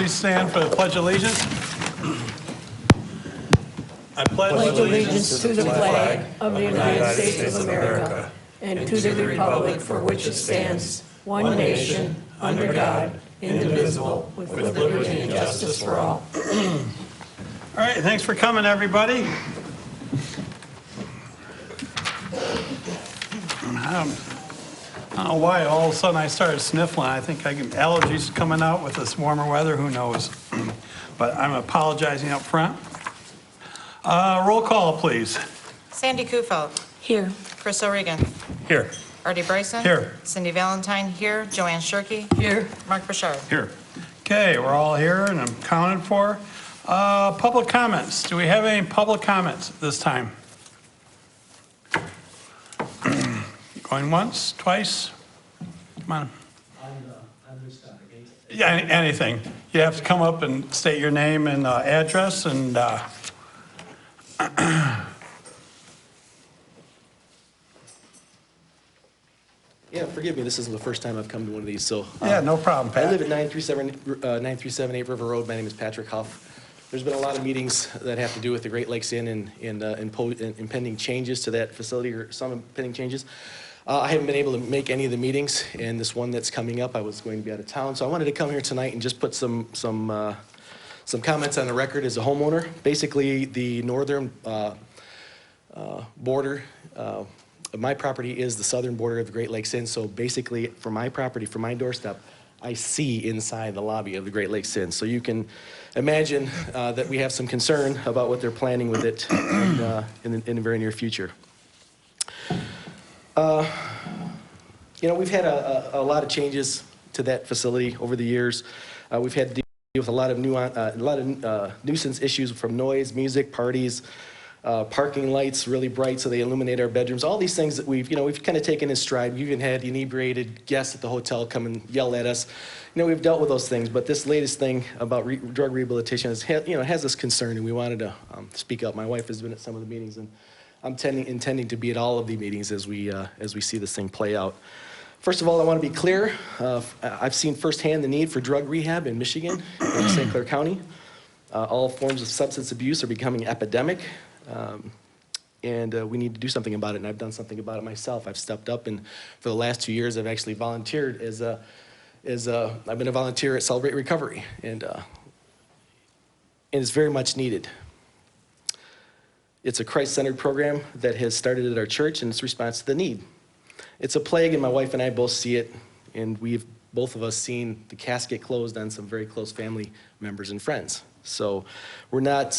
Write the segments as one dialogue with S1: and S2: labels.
S1: please stand for the Pledge of Allegiance? I
S2: pledge allegiance to the flag of the United States of America and to the republic for which it stands, one nation, under God, indivisible, with liberty and justice for all.
S1: All right, thanks for coming, everybody. I don't know why all of a sudden I started sniffling. I think I get allergies coming out with this warmer weather, who knows? But I'm apologizing up front. Roll call, please.
S3: Sandy Kufeld.
S2: Here.
S3: Chris O'Regan.
S1: Here.
S3: Artie Bryson.
S1: Here.
S3: Cindy Valentine here. Joanne Shirkey.
S2: Here.
S3: Mark Bouchard.
S1: Here. Okay, we're all here and I'm counted for. Public comments. Do we have any public comments this time? Going once, twice? Come on.
S4: On this topic.
S1: Yeah, anything. You have to come up and state your name and address and
S4: Yeah, forgive me, this isn't the first time I've come to one of these, so.
S1: yeah, no problem,
S4: I
S1: Pat.
S4: live at 9378 River Road. My name is Patrick Huff. There's been a lot of meetings that have to do with the Great Lakes Inn and impending changes to that facility, or some impending changes. I haven't been able to make any of the meetings, and this one that's coming up, I was going to be out of town, so I wanted to come here tonight and just put some comments on the record as a homeowner. Basically, the northern border of my property is the southern border of the Great Lakes Inn, so basically, for my property, for my doorstep, I see inside the lobby of the Great Lakes Inn. So you can imagine that we have some concern about what they're planning with it in the very near future. You know, we've had a lot of changes to that facility over the years. We've had to deal with a lot of nuisance issues from noise, music, parties, parking lights really bright so they illuminate our bedrooms. All these things that we've kind of taken in stride. We've even had inebriated guests at the hotel come and yell at us. You know, we've dealt with those things, but this latest thing about drug rehabilitation has us concerned, and we wanted to speak up. My wife has been at some of the meetings, and I'm intending to be at all of the meetings as we see this thing play out. First of all, I want to be clear. I've seen firsthand the need for drug rehab in Michigan, in St. Clair County. All forms of substance abuse are becoming epidemic. And we need to do something about it, and I've done something about it myself. I've stepped up, and for the last 2 years, I've actually volunteered I've been a volunteer at Celebrate Recovery, and it's very much needed. It's a Christ-centered program that has started at our church, and it's response to the need. It's a plague, and my wife and I both see it, and we've both of us seen the casket closed on some very close family members and friends. So we're not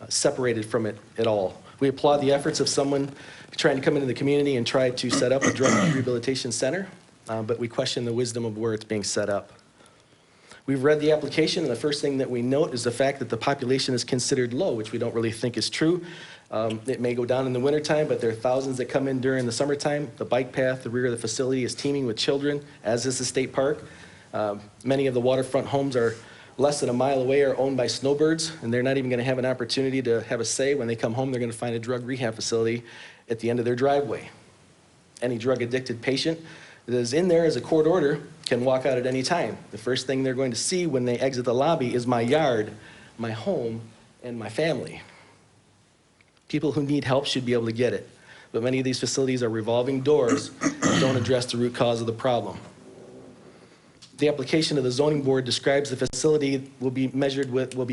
S4: separated from it at all. We applaud the efforts of someone trying to come into the community and try to set up a drug rehabilitation center, but we question the wisdom of where it's being set up. We've read the application, and the first thing that we note is the fact that the population is considered low, which we don't really think is true. It may go down in the wintertime, but there are thousands that come in during the summertime. The bike path, the rear of the facility is teeming with children, as is the state park. Many of the waterfront homes are less than a mile away, are owned by snowbirds, and they're not even going to have an opportunity to have a say. When they come home, they're going to find a drug rehab facility at the end of their driveway. Any drug-addicted patient that is in there as a court order can walk out at any time. The first thing they're going to see when they exit the lobby is my yard, my home, and my family. People who need help should be able to get it, but many of these facilities are revolving doors that don't address the root cause of the problem. The application of the zoning board describes the facility will be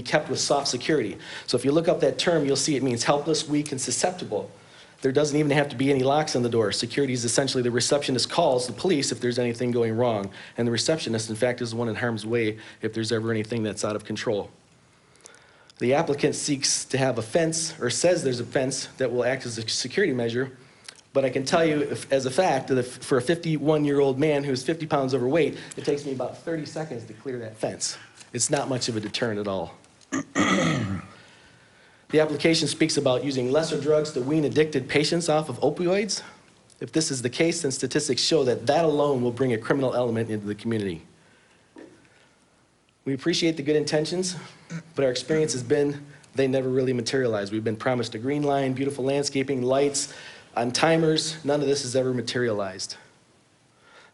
S4: kept with soft security. So if you look up that term, you'll see it means helpless, weak, and susceptible. There doesn't even have to be any locks on the door. Security is essentially the receptionist calls the police if there's anything going wrong. And the receptionist, in fact, is the one in harm's way if there's ever anything that's out of control. The applicant seeks to have a fence, or says there's a fence that will act as a security measure. But I can tell you, as a fact, that for a 51-year-old man who's 50 pounds overweight, it takes me about 30 seconds to clear that fence. It's not much of a deterrent at all. The application speaks about using lesser drugs to wean addicted patients off of opioids. If this is the case, then statistics show that that alone will bring a criminal element into the community. We appreciate the good intentions, but our experience has been they never really materialize. We've been promised a green line, beautiful landscaping, lights, on timers. None of this has ever materialized.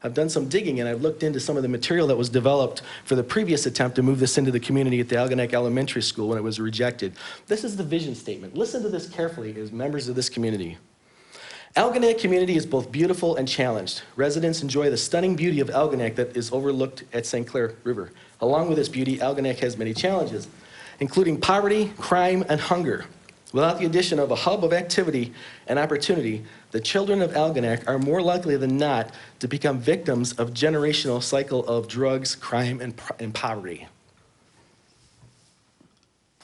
S4: I've done some digging and I've looked into some of the material that was developed for the previous attempt to move this into the community at the Algonac Elementary School when it was rejected. This is the vision statement. Listen to this carefully as members of this community. Algonac community is both beautiful and challenged. Residents enjoy the stunning beauty of Algonac that is overlooked at St. Clair River. Along with its beauty, Algonac has many challenges, including poverty, crime, and hunger. Without the addition of a hub of activity and opportunity, the children of Algonac are more likely than not to become victims of generational cycle of drugs, crime, and poverty.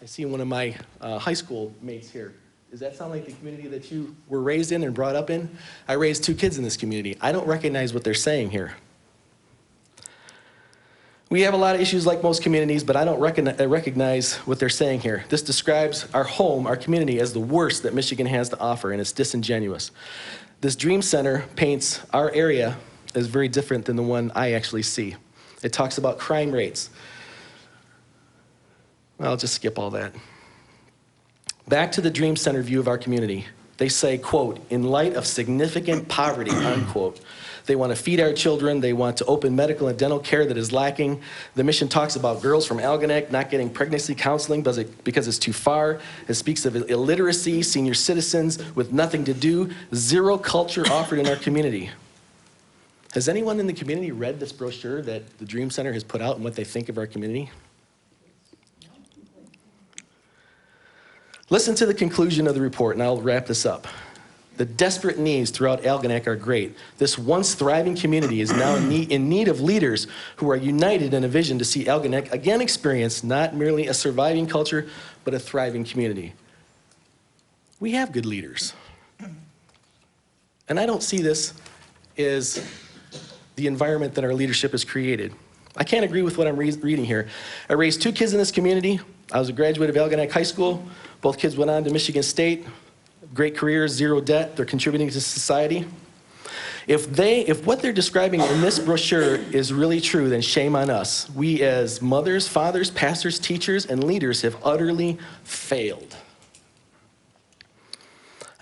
S4: I see one of my high school mates here. Does that sound like the community that you were raised in and brought up in? I raised 2 kids in this community. I don't recognize what they're saying here. We have a lot of issues like most communities, but I don't recognize what they're saying here. This describes our home, our community, as the worst that Michigan has to offer, and it's disingenuous. This Dream Center paints our area as very different than the one I actually see. It talks about crime rates. Well, I'll just skip all that. Back to the Dream Center view of our community. They say, quote, in light of significant poverty, unquote. They want to feed our children. They want to open medical and dental care that is lacking. The mission talks about girls from Algonac not getting pregnancy counseling because it's too far. It speaks of illiteracy, senior citizens with nothing to do, zero culture offered in our community. Has anyone in the community read this brochure that the Dream Center has put out and what they think of our community? Listen to the conclusion of the report, and I'll wrap this up. The desperate needs throughout Algonac are great. This once thriving community is now in need of leaders who are united in a vision to see Algonac again experience not merely a surviving culture, but a thriving community. We have good leaders. And I don't see this as the environment that our leadership has created. I can't agree with what I'm reading here. I raised 2 kids in this community. I was a graduate of Algonac High School. Both kids went on to Michigan State. Great careers, zero debt. They're contributing to society. If what they're describing in this brochure is really true, then shame on us. We as mothers, fathers, pastors, teachers, and leaders have utterly failed.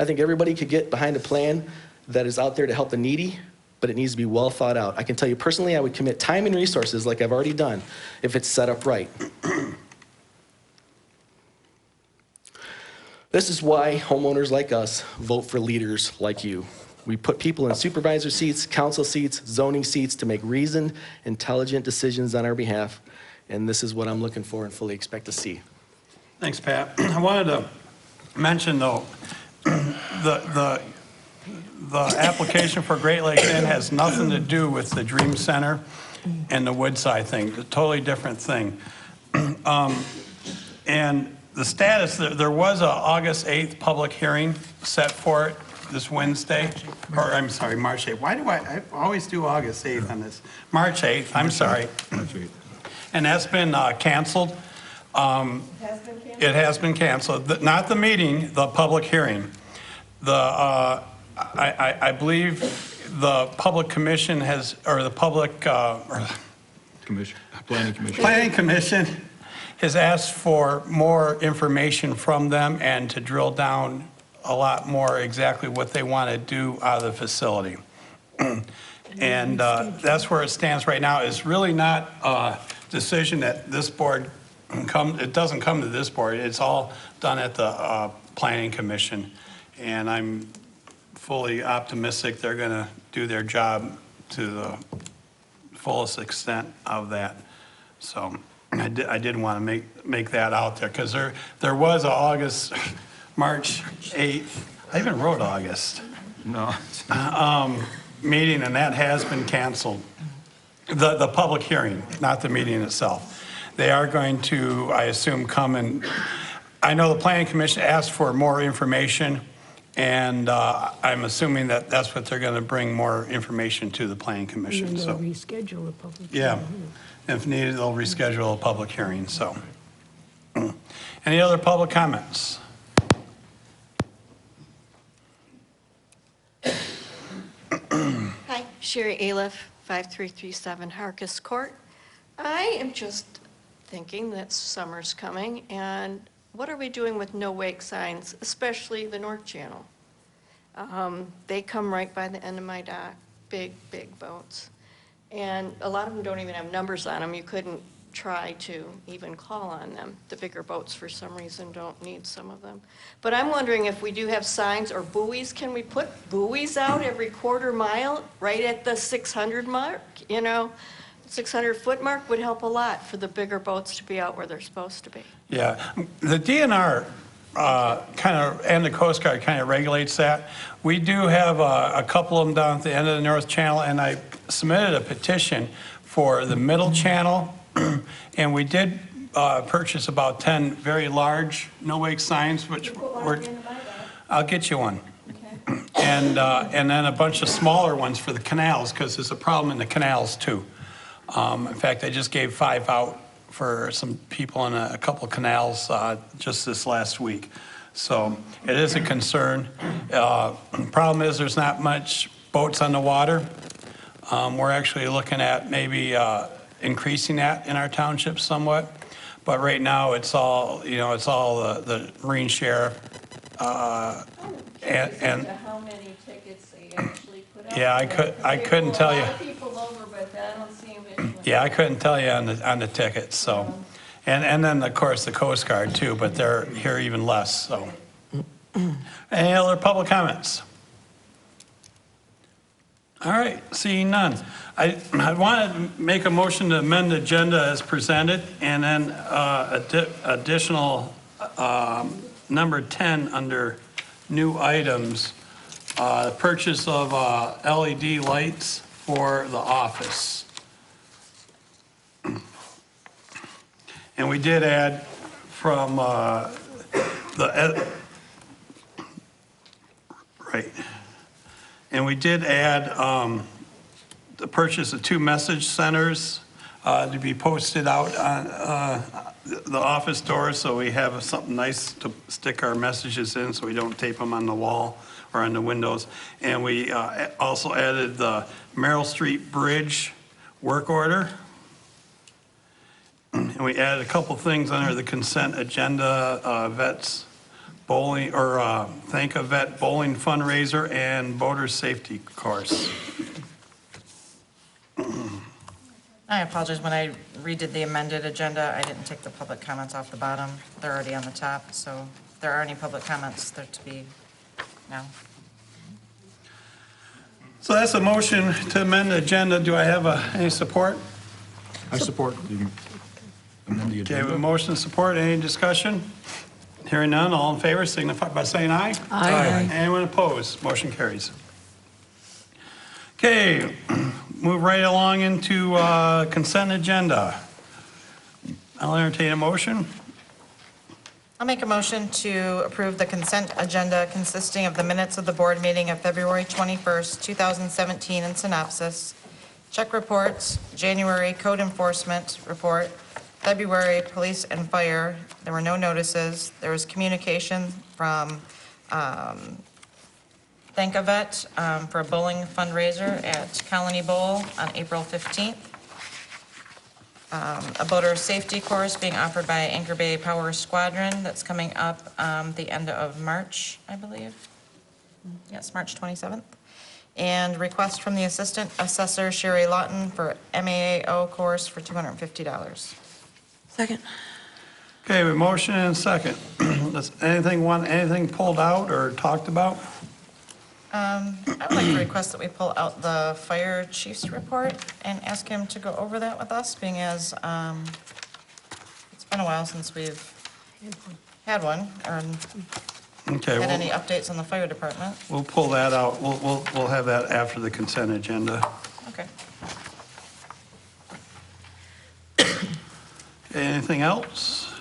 S4: I think everybody could get behind a plan that is out there to help the needy, but it needs to be well thought out. I can tell you personally, I would commit time and resources like I've already done if it's set up right. This is why homeowners like us vote for leaders like you. We put people in supervisor seats, council seats, zoning seats to make reasoned, intelligent decisions on our behalf, and this is what I'm looking for and fully expect to see.
S1: Thanks, Pat. I wanted to mention, though, the application for Great Lakes Inn has nothing to do with the Dream Center and the Woodside thing. It's a totally different thing. And the status, there was a August 8th public hearing set for it this Wednesday, or I'm sorry, March 8th. Why do I always do August 8th on this? March 8th, I'm sorry. March 8th. And that's been canceled. It has been canceled. Not the meeting, the public hearing. I believe the public commission has, or the public, Planning Commission has asked for more information from them and to drill down a lot more exactly what they want to do out of the facility. And that's where it stands right now. It's really not a decision that this board it doesn't come to this board. It's all done at the Planning Commission. And I'm fully optimistic they're going to do their job to the fullest extent of that. So I did want to make that out there because there was a March 8th, I even wrote August. No. Meeting, and that has been canceled. The public hearing, not the meeting itself. They are going to, I assume, come and, I know the Planning Commission asked for more information, and I'm assuming that that's what they're going to bring more information to the Planning Commission.
S2: And
S1: so
S2: they'll reschedule a public
S1: yeah,
S2: hearing.
S1: if needed, they'll reschedule a public hearing. So, any other public comments?
S5: Hi, Sherry Aliff, 5337 Harkis Court. I am just thinking that summer's coming, and what are we doing with no wake signs, especially the North Channel? They come right by the end of my dock, big, big boats. And a lot of them don't even have numbers on them. You couldn't try to even call on them. The bigger boats, for some reason, don't need some of them. But I'm wondering if we do have signs or buoys, can we put buoys out every quarter mile, right at the 600 mark? 600-foot mark would help a lot for the bigger boats to be out where they're supposed to be.
S1: Yeah, the DNR and the Coast Guard kind of regulates that. We do have a couple of them down at the end of the North Channel, and I submitted a petition for the middle channel, and we did purchase about 10 very large no-wake signs, which were, I'll get you one. And then a bunch of smaller ones for the canals, because there's a problem in the canals too. In fact, I just gave 5 out for some people in a couple of canals just this last week. So it is a concern. Problem is there's not much boats on the water. We're actually looking at maybe increasing that in our township somewhat. But right now it's all, it's all the Marine Sheriff. And
S2: How many tickets they actually put out?
S1: yeah, I couldn't tell you.
S2: A lot of people over, but I don't see them issuing.
S1: Yeah, I couldn't tell you on the tickets, so. And then, of course, the Coast Guard too, but they're here even less, so. Any other public comments? All right, seeing none. I want to make a motion to amend the agenda as presented, and then additional number 10 under new items, purchase of LED lights for the office. And we did add from right. And we did add the purchase of 2 message centers to be posted out on the office doors, so we have something nice to stick our messages in, so we don't tape them on the wall or on the windows. And we also added the Merrill St Bridge work order. And we added a couple things under the consent agenda, vets bowling, or thank a vet bowling fundraiser and boater safety course.
S3: I apologize, when I redid the amended agenda, I didn't take the public comments off the bottom. They're already on the top, so if there are any public comments, they're to be now.
S1: So that's a motion to amend the agenda. Do I have any support?
S6: I support the amend the
S1: Okay, we have a
S6: agenda.
S1: motion and support. Any discussion? Hearing none, all in favor signify by saying aye.
S2: Aye.
S1: Anyone opposed? Motion carries. Okay, move right along into consent agenda. I'll entertain a motion.
S3: I'll make a motion to approve the consent agenda consisting of the minutes of the board meeting of February 21st, 2017 in synopsis, check reports, January code enforcement report, February police and fire. There were no notices. There was communication from Thank a Vet for a bowling fundraiser at Colony Bowl on April 15th. A boater safety course being offered by Anchor Bay Power Squadron that's coming up the end of March, I believe. Yes, March 27th. And request from the Assistant Assessor Sherry Lawton for MAAO course for $250.
S2: Second.
S1: Okay, we have a motion and a second. Does anything pulled out or talked about?
S3: I would like to request that we pull out the fire chief's report and ask him to go over that with us, being as it's been a while since we've had one, or
S1: Okay,
S3: had any updates on the fire department.
S1: we'll pull that out. We'll have that after the consent agenda.
S3: Okay.
S1: Okay, anything else?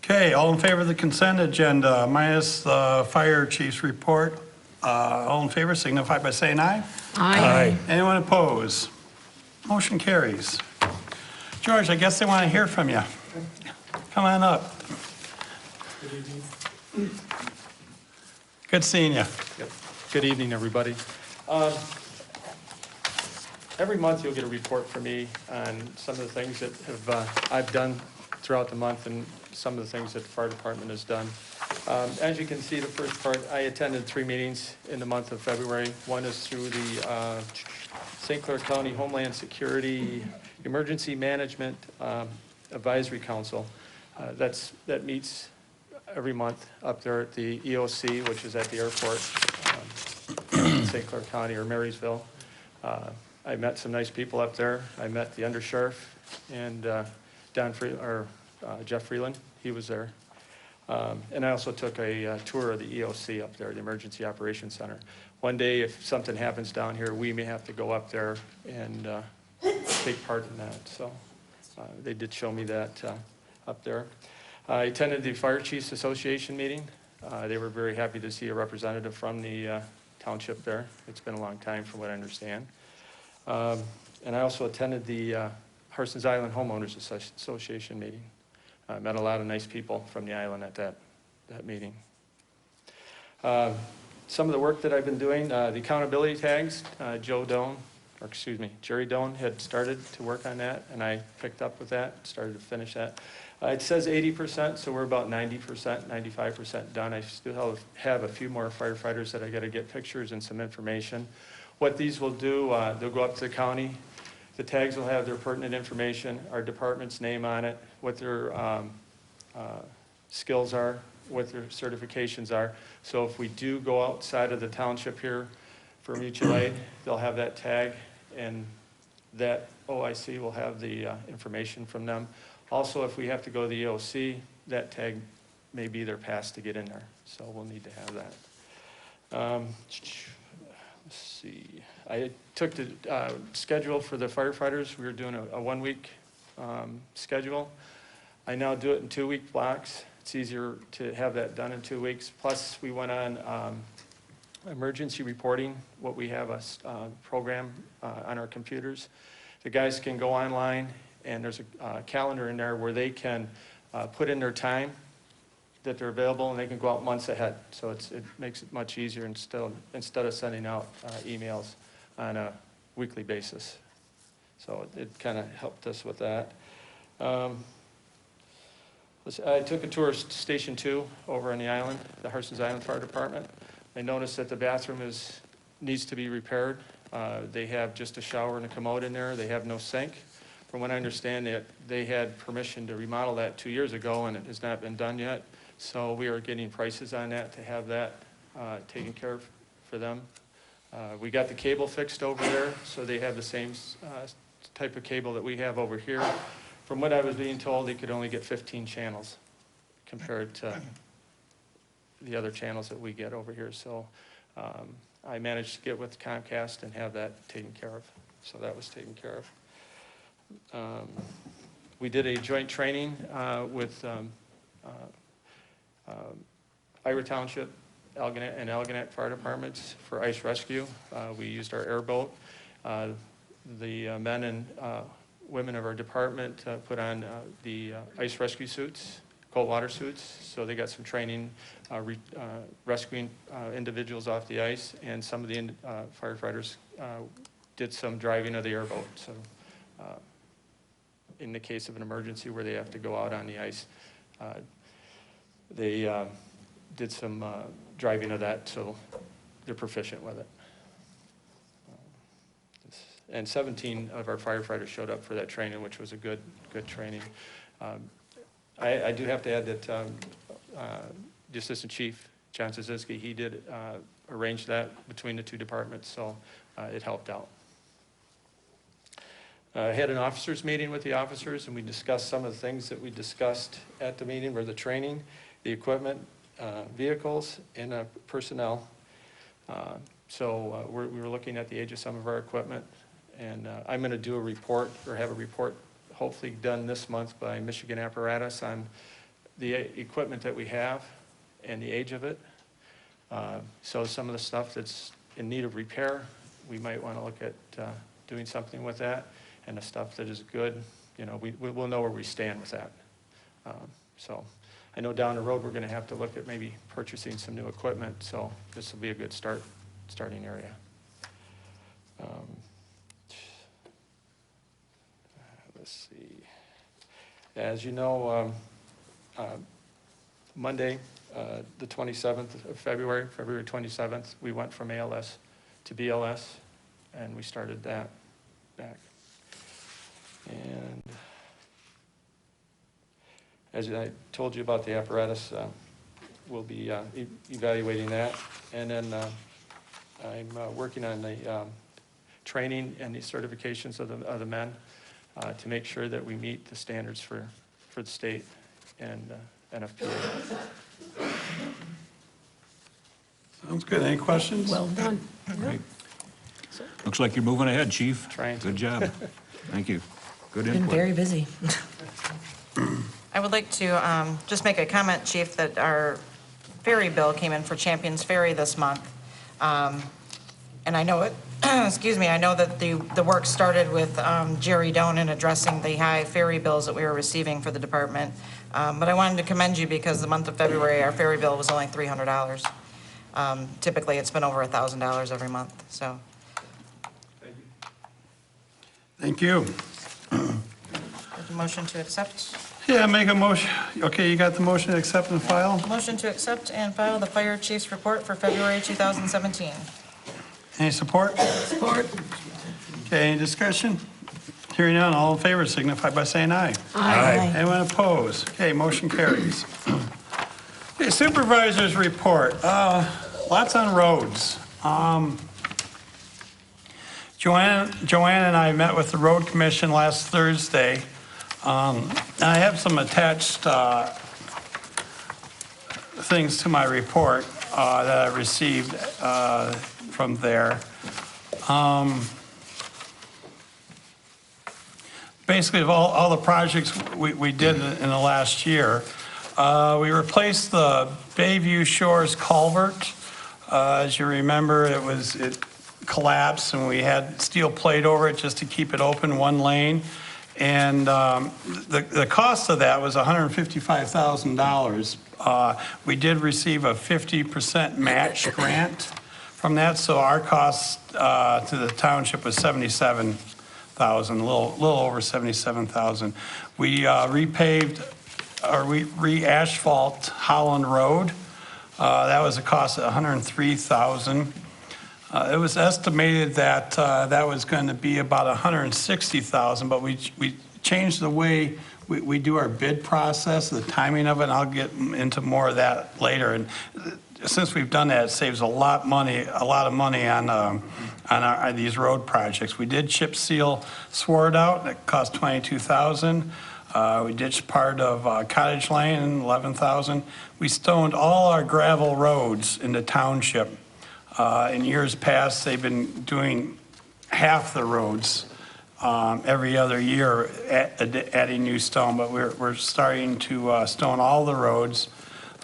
S1: Okay, all in favor of the consent agenda minus the fire chief's report? All in favor signify by saying aye.
S2: Aye.
S1: Anyone opposed? Motion carries. George, I guess they want to hear from you. Come on up. Good seeing you.
S7: Yep. Good evening, everybody. Every month you'll get a report from me on some of the things that I've done throughout the month and some of the things that the fire department has done. As you can see, the first part, I attended 3 meetings in the month of February. One is through the St. Clair County Homeland Security Emergency Management Advisory Council. That meets every month up there at the EOC, which is at the airport, St. Clair County or Marysville. I met some nice people up there. I met the undersheriff and Jeff Freeland. He was there. And I also took a tour of the EOC up there, the Emergency Operations Center. One day, if something happens down here, we may have to go up there and take part in that. So they did show me that up there. I attended the Fire Chiefs Association meeting. They were very happy to see a representative from the township there. It's been a long time from what I understand. And I also attended the Harson's Island Homeowners Association meeting. I met a lot of nice people from the island at that meeting. Some of the work that I've been doing, the accountability tags, Jerry Doan had started to work on that, and I picked up with that, started to finish that. It says 80%, so we're about 90%, 95% done. I still have a few more firefighters that I got to get pictures and some information. What these will do, they'll go up to the county. The tags will have their pertinent information, our department's name on it, what their skills are, what their certifications are. So if we do go outside of the township here for mutual aid, they'll have that tag, and that OIC will have the information from them. Also, if we have to go to the EOC, that tag may be their pass to get in there. So we'll need to have that. Let's see. I took the schedule for the firefighters. We were doing a 1-week schedule. I now do it in 2-week blocks. It's easier to have that done in 2 weeks. Plus, we went on emergency reporting, what we have a program on our computers. The guys can go online, and there's a calendar in there where they can put in their time that they're available, and they can go out months ahead. So it makes it much easier instead of sending out emails on a weekly basis. So it kind of helped us with that. I took a tour of Station 2 over on the island, the Harson's Island Fire Department. I noticed that the bathroom needs to be repaired. They have just a shower and a commode in there. They have no sink. From what I understand, they had permission to remodel that 2 years ago, and it has not been done yet. So we are getting prices on that to have that taken care of for them. We got the cable fixed over there, so they have the same type of cable that we have over here. From what I was being told, they could only get 15 channels compared to the other channels that we get over here. So I managed to get with Comcast and have that taken care of. So that was taken care of. We did a joint training with Ira Township and Algonac Fire Departments for ice rescue. We used our airboat. The men and women of our department put on the ice rescue suits, cold water suits, so they got some training rescuing individuals off the ice, and some of the firefighters did some driving of the airboat. So in the case of an emergency where they have to go out on the ice, they did some driving of that, so they're proficient with it. And 17 of our firefighters showed up for that training, which was a good training. I do have to add that the Assistant Chief, John Szyczki, he did arrange that between the two departments, so it helped out. I had an officers meeting with the officers, and we discussed some of the things that we discussed at the meeting, or the training, the equipment, vehicles, and personnel. So we were looking at the age of some of our equipment, and I'm going to do a report, or have a report hopefully done this month by Michigan Apparatus on the equipment that we have and the age of it. So some of the stuff that's in need of repair, we might want to look at doing something with that, and the stuff that is good, you know, we'll know where we stand with that. So I know down the road we're going to have to look at maybe purchasing some new equipment, so this will be a good starting area. Let's see. As you know, Monday the 27th of February, February 27th, we went from ALS to BLS, and we started that back. And as I told you about the apparatus, we'll be evaluating that. And then I'm working on the training and the certifications of the men to make sure that we meet the standards for the state and NFPA.
S1: Sounds good. Any questions?
S2: Well done.
S6: Great. Looks like you're moving ahead, Chief.
S7: Trying to.
S6: Good job. Thank you. Good
S8: Been
S6: input.
S8: very busy.
S3: I would like to just make a comment, Chief, that our ferry bill came in for Champions Ferry this month. And I know it, excuse me, I know that the work started with Jerry Doan in addressing the high ferry bills that we were receiving for the department. But I wanted to commend you because the month of February, our ferry bill was only $300. Typically, it's been over $1,000 every month, so.
S1: Thank you.
S3: Motion to accept.
S1: Yeah, make a motion. Okay, you got the motion to accept and file?
S3: Motion to accept and file the fire chief's report for February 2017.
S1: Any support?
S2: Support.
S1: Okay, any discussion? Hearing none, all in favor signify by saying aye.
S8: Aye.
S1: Anyone opposed? Okay, motion carries. Okay, supervisor's report. Lots on roads. Joanne and I met with the road commission last Thursday. And I have some attached things to my report that I received from there. Basically, of all the projects we did in the last year, we replaced the Bayview Shores culvert. As you remember, it collapsed and we had steel plate over it just to keep it open one lane. And the cost of that was $155,000. We did receive a 50% match grant from that, so our cost to the township was $77,000, a little over $77,000. We repaved, or we re-asphalt Holland Road. That was a cost of $103,000. It was estimated that that was going to be about $160,000, but we changed the way we do our bid process, the timing of it, and I'll get into more of that later. And since we've done that, it saves a lot of money on these road projects. We did chip seal Sword out. That cost $22,000. We ditched part of Cottage Lane, $11,000. We stoned all our gravel roads in the township. In years past, they've been doing half the roads every other year, adding new stone, but we're starting to stone all the roads.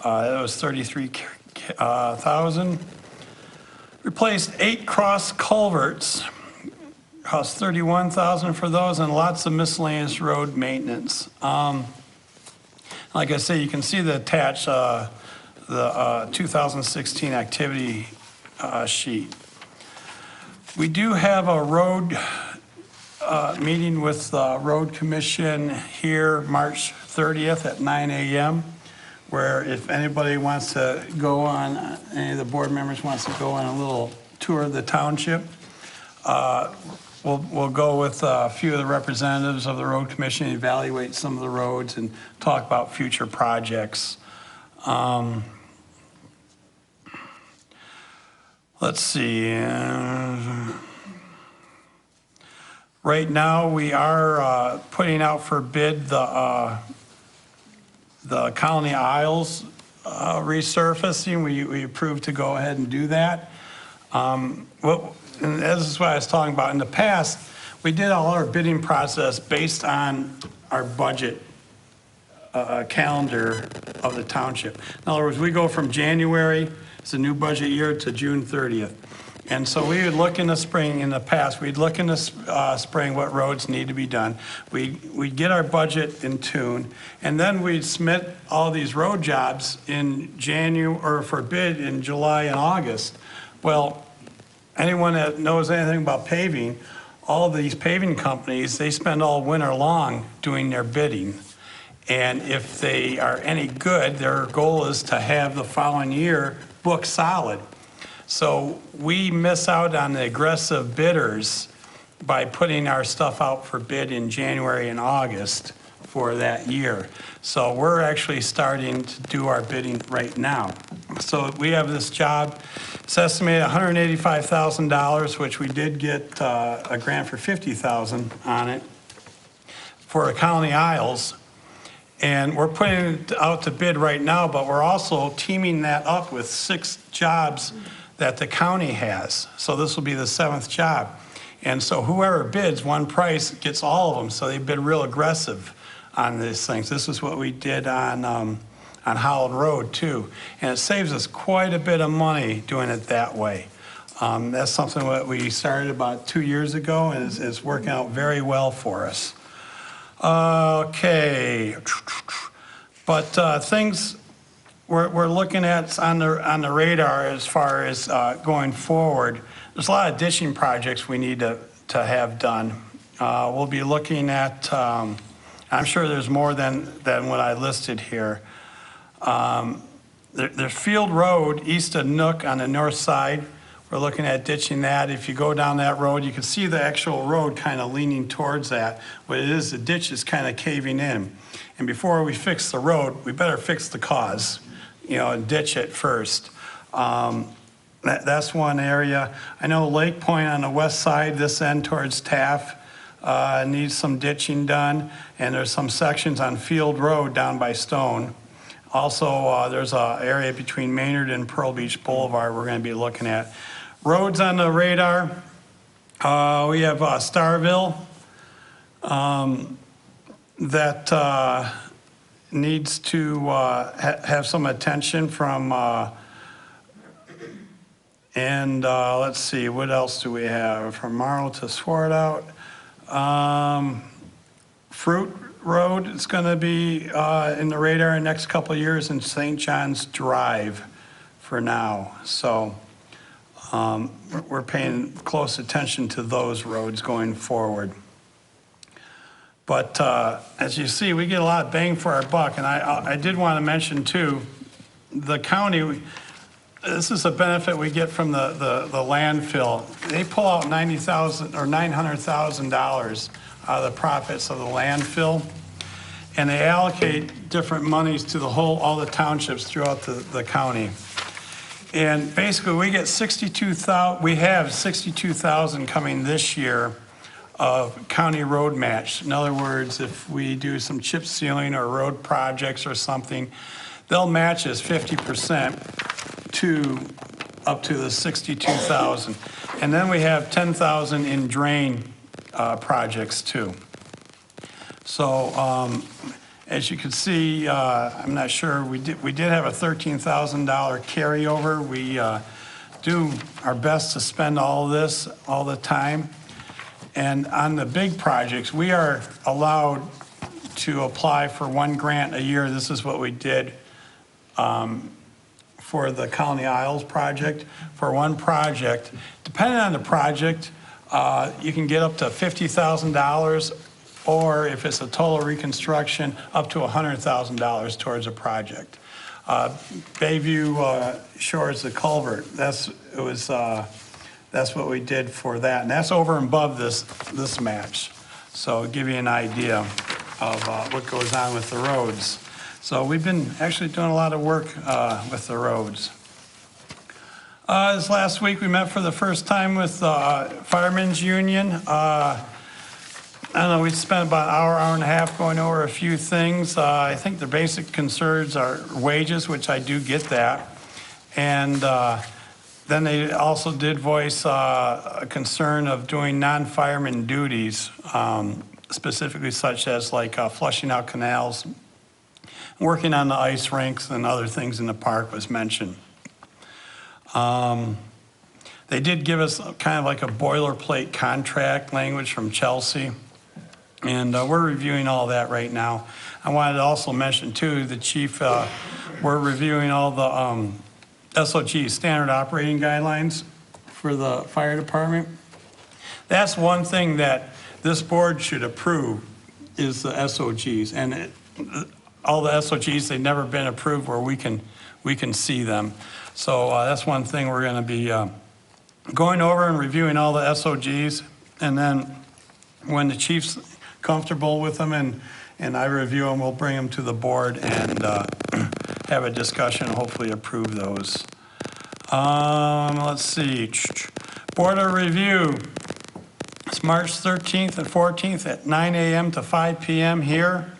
S1: That was $33,000. Replaced 8 cross culverts, cost $31,000 for those, and lots of miscellaneous road maintenance. Like I say, you can see the attached the 2016 activity sheet. We do have a road meeting with the road commission here March 30th at 9 a.m. where if anybody wants to go on, any of the board members wants to go on a little tour of the township, we'll go with a few of the representatives of the road commission, evaluate some of the roads and talk about future projects. Let's see. Right now, we are putting out for bid the Colony Isles resurfacing. We approved to go ahead and do that. And this is what I was talking about. In the past, we did all our bidding process based on our budget calendar of the township. In other words, we go from January, it's a new budget year, to June 30th. And so we would look in the spring, in the past, we'd look in the spring what roads need to be done. We'd get our budget in tune, and then we'd submit all these road jobs in January, or for bid in July and August. Well, anyone that knows anything about paving, all of these paving companies, they spend all winter long doing their bidding. And if they are any good, their goal is to have the following year book solid. So we miss out on the aggressive bidders by putting our stuff out for bid in January and August for that year. So we're actually starting to do our bidding right now. So we have this job, it's estimated $185,000, which we did get a grant for $50,000 on it for the Colony Isles. And we're putting it out to bid right now, but we're also teaming that up with 6 jobs that the county has. So this will be the 7th job. And so whoever bids one price gets all of them. So they've been real aggressive on these things. This is what we did on Holland Road too. And it saves us quite a bit of money doing it that way. That's something that we started about 2 years ago, and it's working out very well for us. Okay, but things we're looking at on the radar as far as going forward. There's a lot of ditching projects we need to have done. We'll be looking at, I'm sure there's more than what I listed here. There's Field Road east of Nook on the north side. We're looking at ditching that. If you go down that road, you can see the actual road kind of leaning towards that. What it is, the ditch is kind of caving in. And before we fix the road, we better fix the cause, and ditch it first. That's one area. I know Lake Point on the west side, this end towards Taft, needs some ditching done. And there's some sections on Field Road down by Stone. Also, there's an area between Maynard and Pearl Beach Boulevard we're going to be looking at. Roads on the radar, we have Starville that needs to have some attention from, let's see, what else do we have? From Marlow to Swartout. Fruit Road is going to be in the radar in the next couple of years, in St. John's Drive for now. So we're paying close attention to those roads going forward. But as you see, we get a lot of bang for our buck. And I did want to mention too, the county, this is a benefit we get from the landfill. They pull out $90,000 or $900,000 out of the profits of the landfill, and they allocate different monies to all the townships throughout the county. And basically, we get we have 62,000 coming this year of county road match. In other words, if we do some chip sealing or road projects or something, they'll match us 50% up to the 62,000. And then we have 10,000 in drain projects too. So as you can see, I'm not sure, we did have a $13,000 carryover. We do our best to spend all of this all the time. And on the big projects, we are allowed to apply for 1 grant a year. This is what we did for the Colony Isles project. For 1 project, depending on the project, you can get up to $50,000, or if it's a total reconstruction, up to $100,000 towards a project. Bayview Shores, the culvert, that's what we did for that. And that's over and above this match. So give you an idea of what goes on with the roads. So we've been actually doing a lot of work with the roads. This last week, we met for the first time with Firemen's Union. I don't know, we spent about an hour and a half going over a few things. I think the basic concerns are wages, which I do get that. And then they also did voice a concern of doing non-fireman duties, specifically such as like flushing out canals, working on the ice rinks and other things in the park was mentioned. They did give us kind of like a boilerplate contract language from Chelsea, and we're reviewing all that right now. I wanted to also mention too, the chief, we're reviewing all the SOG, standard operating guidelines for the fire department. That's one thing that this board should approve is the SOGs. And all the SOGs, they've never been approved where we can see them. So that's one thing we're going to be going over and reviewing all the SOGs. And then when the chief's comfortable with them and I review them, we'll bring them to the board and have a discussion, hopefully approve those. Let's see. Board of Review. It's March 13th and 14th at 9 a.m. to 5 p.m. here,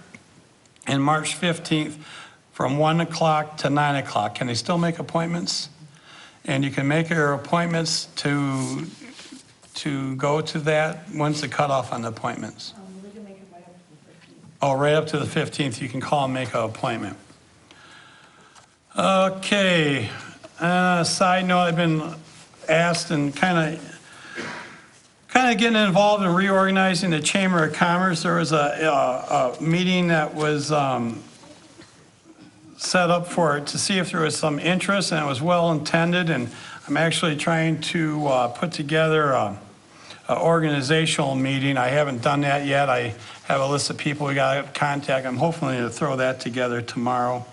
S1: and March 15th from 1 o'clock to 9 o'clock. Can they still make appointments? And you can make your appointments to go to that. When's the cutoff on the appointments?
S2: We can make it right up to the 15th.
S1: Oh, right up to the 15th, you can call and make an appointment. Okay, side note, I've been asked and kind of getting involved in reorganizing the Chamber of Commerce. There was a meeting that was set up for it to see if there was some interest, and it was well intended, and I'm actually trying to put together a organizational meeting. I haven't done that yet. I have a list of people we got to contact. I'm hopefully to throw that together tomorrow.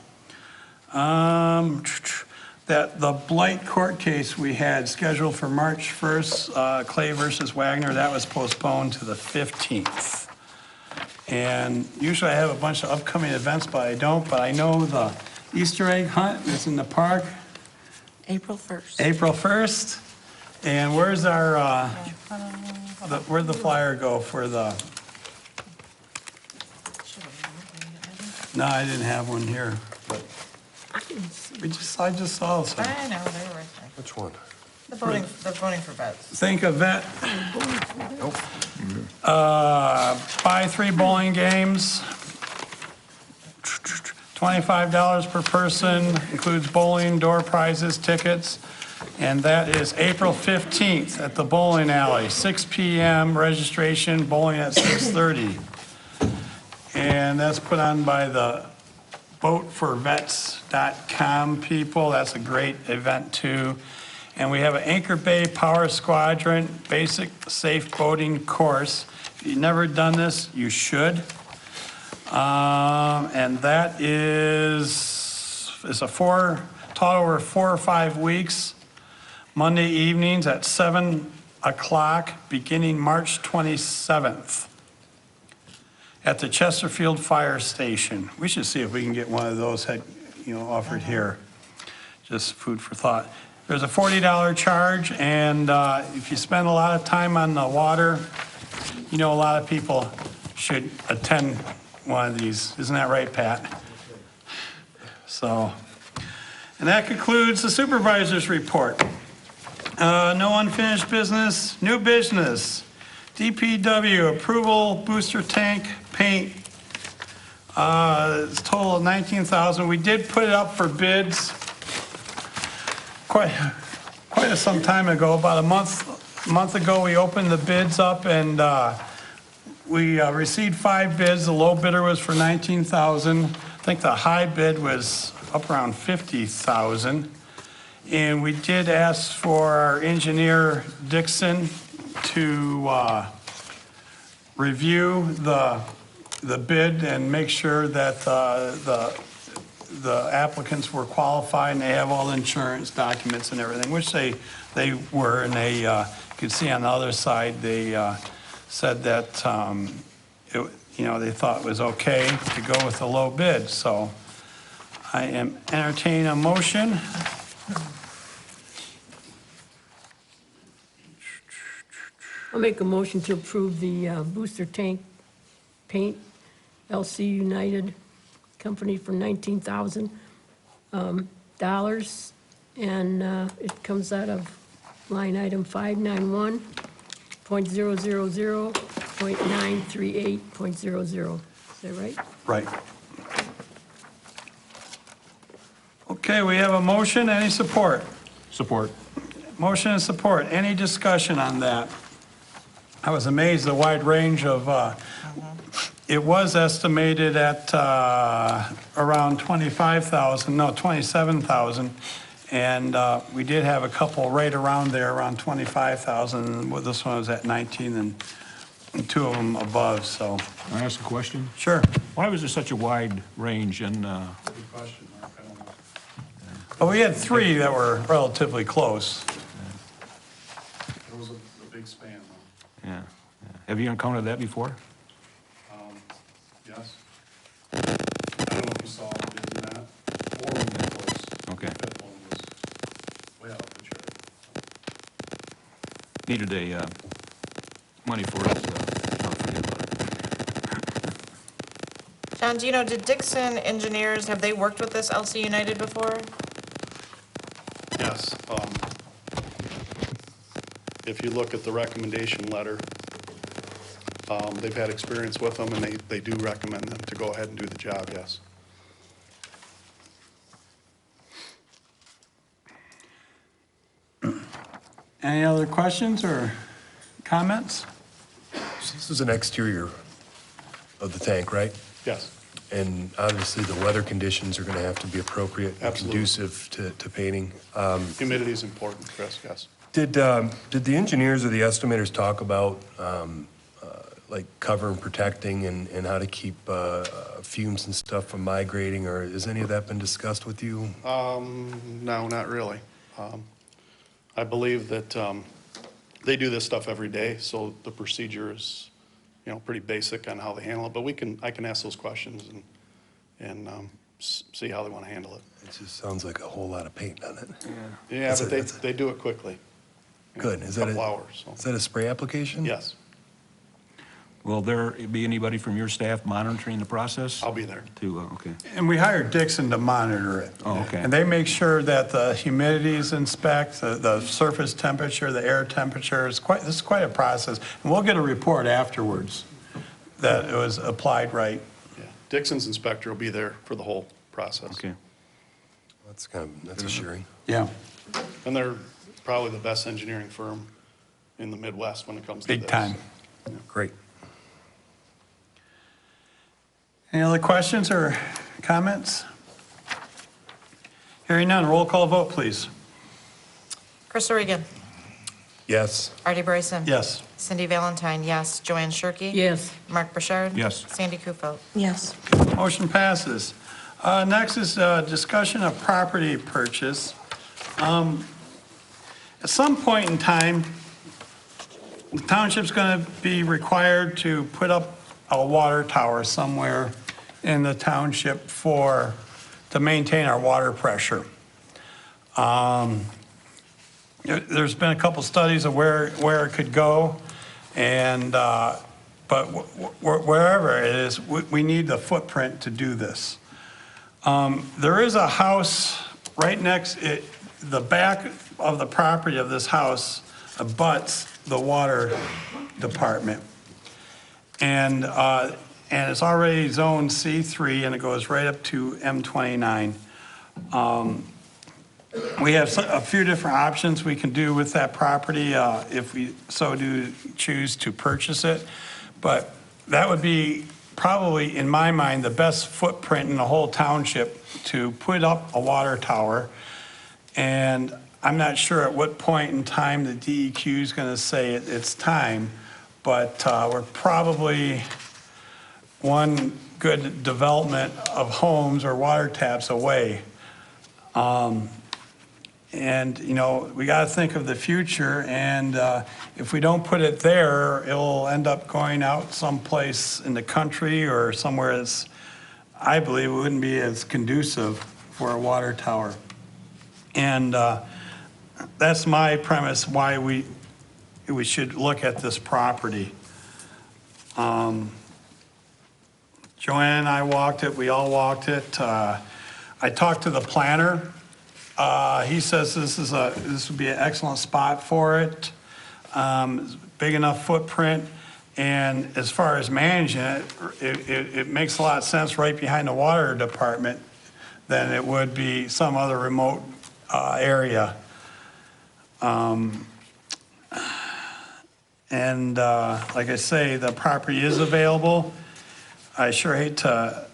S1: That the Blight court case we had scheduled for March 1st, Clay versus Wagner, that was postponed to the 15th. And usually I have a bunch of upcoming events, but I don't. But I know the Easter egg hunt is in the park.
S3: April 1st.
S1: April 1st. And where's our, where'd the flyer go for the? No, I didn't have one here. But I just saw some.
S3: I know, they were right there.
S8: Which one?
S3: The voting for vets.
S1: Think of that. Buy 3 bowling games. $25 per person, includes bowling, door prizes, tickets. And that is April 15th at the bowling alley, 6 p.m. registration, bowling at 6:30. And that's put on by the voteforvets.com people. That's a great event too. And we have an Anchor Bay Power Squadron basic safe boating course. If you've never done this, you should. And that is a total over 4 or 5 weeks. Monday evenings at 7 o'clock, beginning March 27th. At the Chesterfield Fire Station. We should see if we can get one of those offered here. Just food for thought. There's a $40 charge, and if you spend a lot of time on the water, a lot of people should attend one of these. Isn't that right, Pat? So, and that concludes the supervisor's report. No unfinished business, new business. DPW approval booster tank paint. It's a total of $19,000. We did put it up for bids quite some time ago. About a month ago, we opened the bids up, and we received 5 bids. The low bidder was for $19,000. I think the high bid was up around $50,000. And we did ask for our engineer Dixon to review the bid and make sure that the applicants were qualified and they have all the insurance documents and everything, which they were, and they you could see on the other side they said that they thought it was okay to go with the low bid. So I am entertaining a motion.
S2: I'll make a motion to approve the booster tank paint, LC United Company for $19,000. And it comes out of line item 591.000.938.00. Is that right?
S1: Right. Okay, we have a motion. Any support?
S6: Support.
S1: Motion and support. Any discussion on that? I was amazed the wide range of, it was estimated at around 27,000. And we did have a couple right around there, around 25,000. Well, this one was at 19 and and 2 of them above, so,
S6: Can I ask a question?
S1: sure.
S6: Why was there such a wide range in,
S1: Good question, Mark, I don't know. Well, we had 3 that were relatively close. There was a big span, though.
S6: yeah. Have you encountered that before?
S1: Yes. I don't know if you saw it in that, or when it was.
S6: Okay.
S1: The 5th one was way out of the chart.
S6: Needed a, money for it, I'll forget about it.
S3: John, do you know, did Dixon Engineers, have they worked with this LC United before?
S8: Yes. If you look at the recommendation letter, they've had experience with them, and they do recommend them to go ahead and do the job, yes.
S1: Any other questions or comments?
S9: So this is an exterior of the tank, right?
S8: Yes.
S9: And obviously, the weather conditions are going to have to be appropriate and
S8: Absolutely.
S9: conducive to painting.
S8: Humidity is important, Chris, yes.
S9: Did the engineers or the estimators talk about, like, cover and protecting and how to keep fumes and stuff from migrating, or has any of that been discussed with you?
S8: No, not really. I believe that they do this stuff every day, so the procedure is, pretty basic on how they handle it. But I can ask those questions and see how they want to handle it.
S9: It just sounds like a whole lot of paint on it.
S8: Yeah, but they do it quickly.
S9: Good.
S8: Is that a couple hours? So.
S9: Is that a spray application?
S8: Yes,
S6: Will there be anybody from your staff monitoring the process?
S8: I'll be there.
S6: Okay.
S1: And we hired Dixon to monitor it.
S6: Oh, okay.
S1: And they make sure that the humidity is inspect, the surface temperature, the air temperature. This is quite a process. And we'll get a report afterwards that it was applied right.
S8: Yeah. Dixon's inspector will be there for the whole process.
S6: Okay.
S9: That's assuring.
S1: Yeah,
S8: And they're probably the best engineering firm in the Midwest when it comes to this.
S1: big time.
S9: Great.
S1: Any other questions or comments? Hearing none, roll call vote, please.
S3: Krista Regan,
S9: Yes.
S3: Artie Bryson.
S1: Yes.
S3: Cindy Valentine, yes. Joanne Shirkey.
S2: Yes.
S3: Mark Burchard.
S6: Yes.
S3: Sandy Kufel.
S2: Yes.
S1: Motion passes. Next is discussion of property purchase. At some point in time, the township's going to be required to put up a water tower somewhere in the township to maintain our water pressure. There's been a couple studies of where it could go, and but wherever it is, we need the footprint to do this. There is a house right next, the back of the property of this house abuts the water department. And it's already zoned C3, and it goes right up to M29. We have a few different options we can do with that property if we so do choose to purchase it. But that would be probably, in my mind, the best footprint in the whole township to put up a water tower. And I'm not sure at what point in time the DEQ is going to say it's time, but we're probably one good development of homes or water taps away. And, we got to think of the future, and if we don't put it there, it'll end up going out someplace in the country or somewhere that's, I believe, wouldn't be as conducive for a water tower. And that's my premise why we should look at this property. Joanne and I walked it, we all walked it. I talked to the planner. He says this would be an excellent spot for it. Big enough footprint, and as far as managing it, it makes a lot of sense right behind the water department than it would be some other remote area. And like I say, the property is available. I sure hate to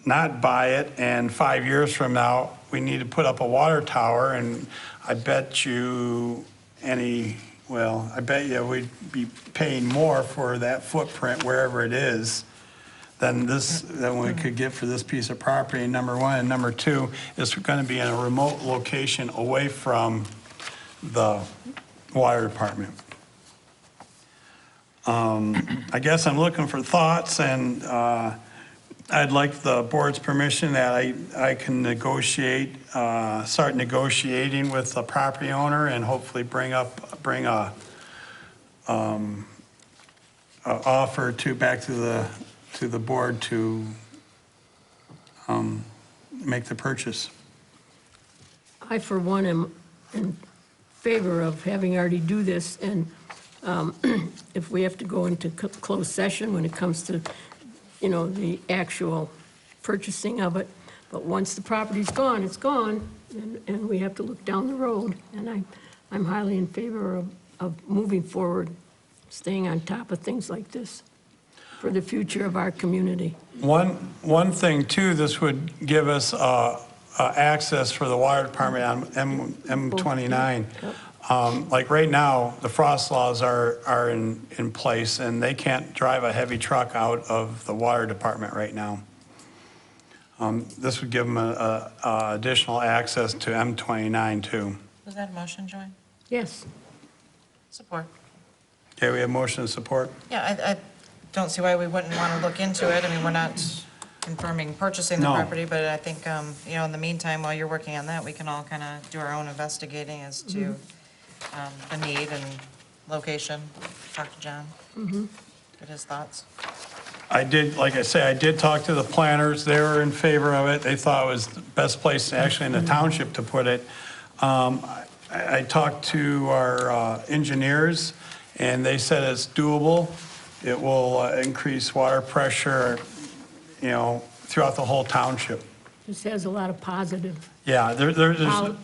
S1: not buy it, and 5 years from now, we need to put up a water tower, and I bet you any well, I bet you we'd be paying more for that footprint wherever it is than we could get for this piece of property, number one. And number two, it's going to be in a remote location away from the water department. I guess I'm looking for thoughts, and I'd like the board's permission that I can negotiate, start negotiating with the property owner and hopefully bring a offer back to the board to make the purchase.
S2: I, for one, am in favor of having already do this, and if we have to go into closed session when it comes to, you know, the actual purchasing of it, but once the property's gone, it's gone, and we have to look down the road, and I'm highly in favor of moving forward, staying on top of things like this for the future of our community.
S1: One thing too, this would give us access for the water department on M29.
S2: Yep.
S1: Like right now, the frost laws are in place, and they can't drive a heavy truck out of the water department right now. This would give them additional access to M29 too.
S3: Was that a motion, Joy?
S2: Yes.
S3: Support.
S1: Okay, we have motion and support.
S3: Yeah, I don't see why we wouldn't want to look into it. I mean, we're not confirming purchasing the
S1: No.
S3: property, but I think, you know, in the meantime, while you're working on that, we can all kind of do our own investigating as to the need and location. Talk to John. Get his thoughts.
S1: Like I say, I did talk to the planners. They were in favor of it. They thought it was the best place actually in the township to put it. I talked to our engineers, and they said it's doable. It will increase water pressure, you know, throughout the whole township.
S2: This has a lot of positive,
S1: Yeah,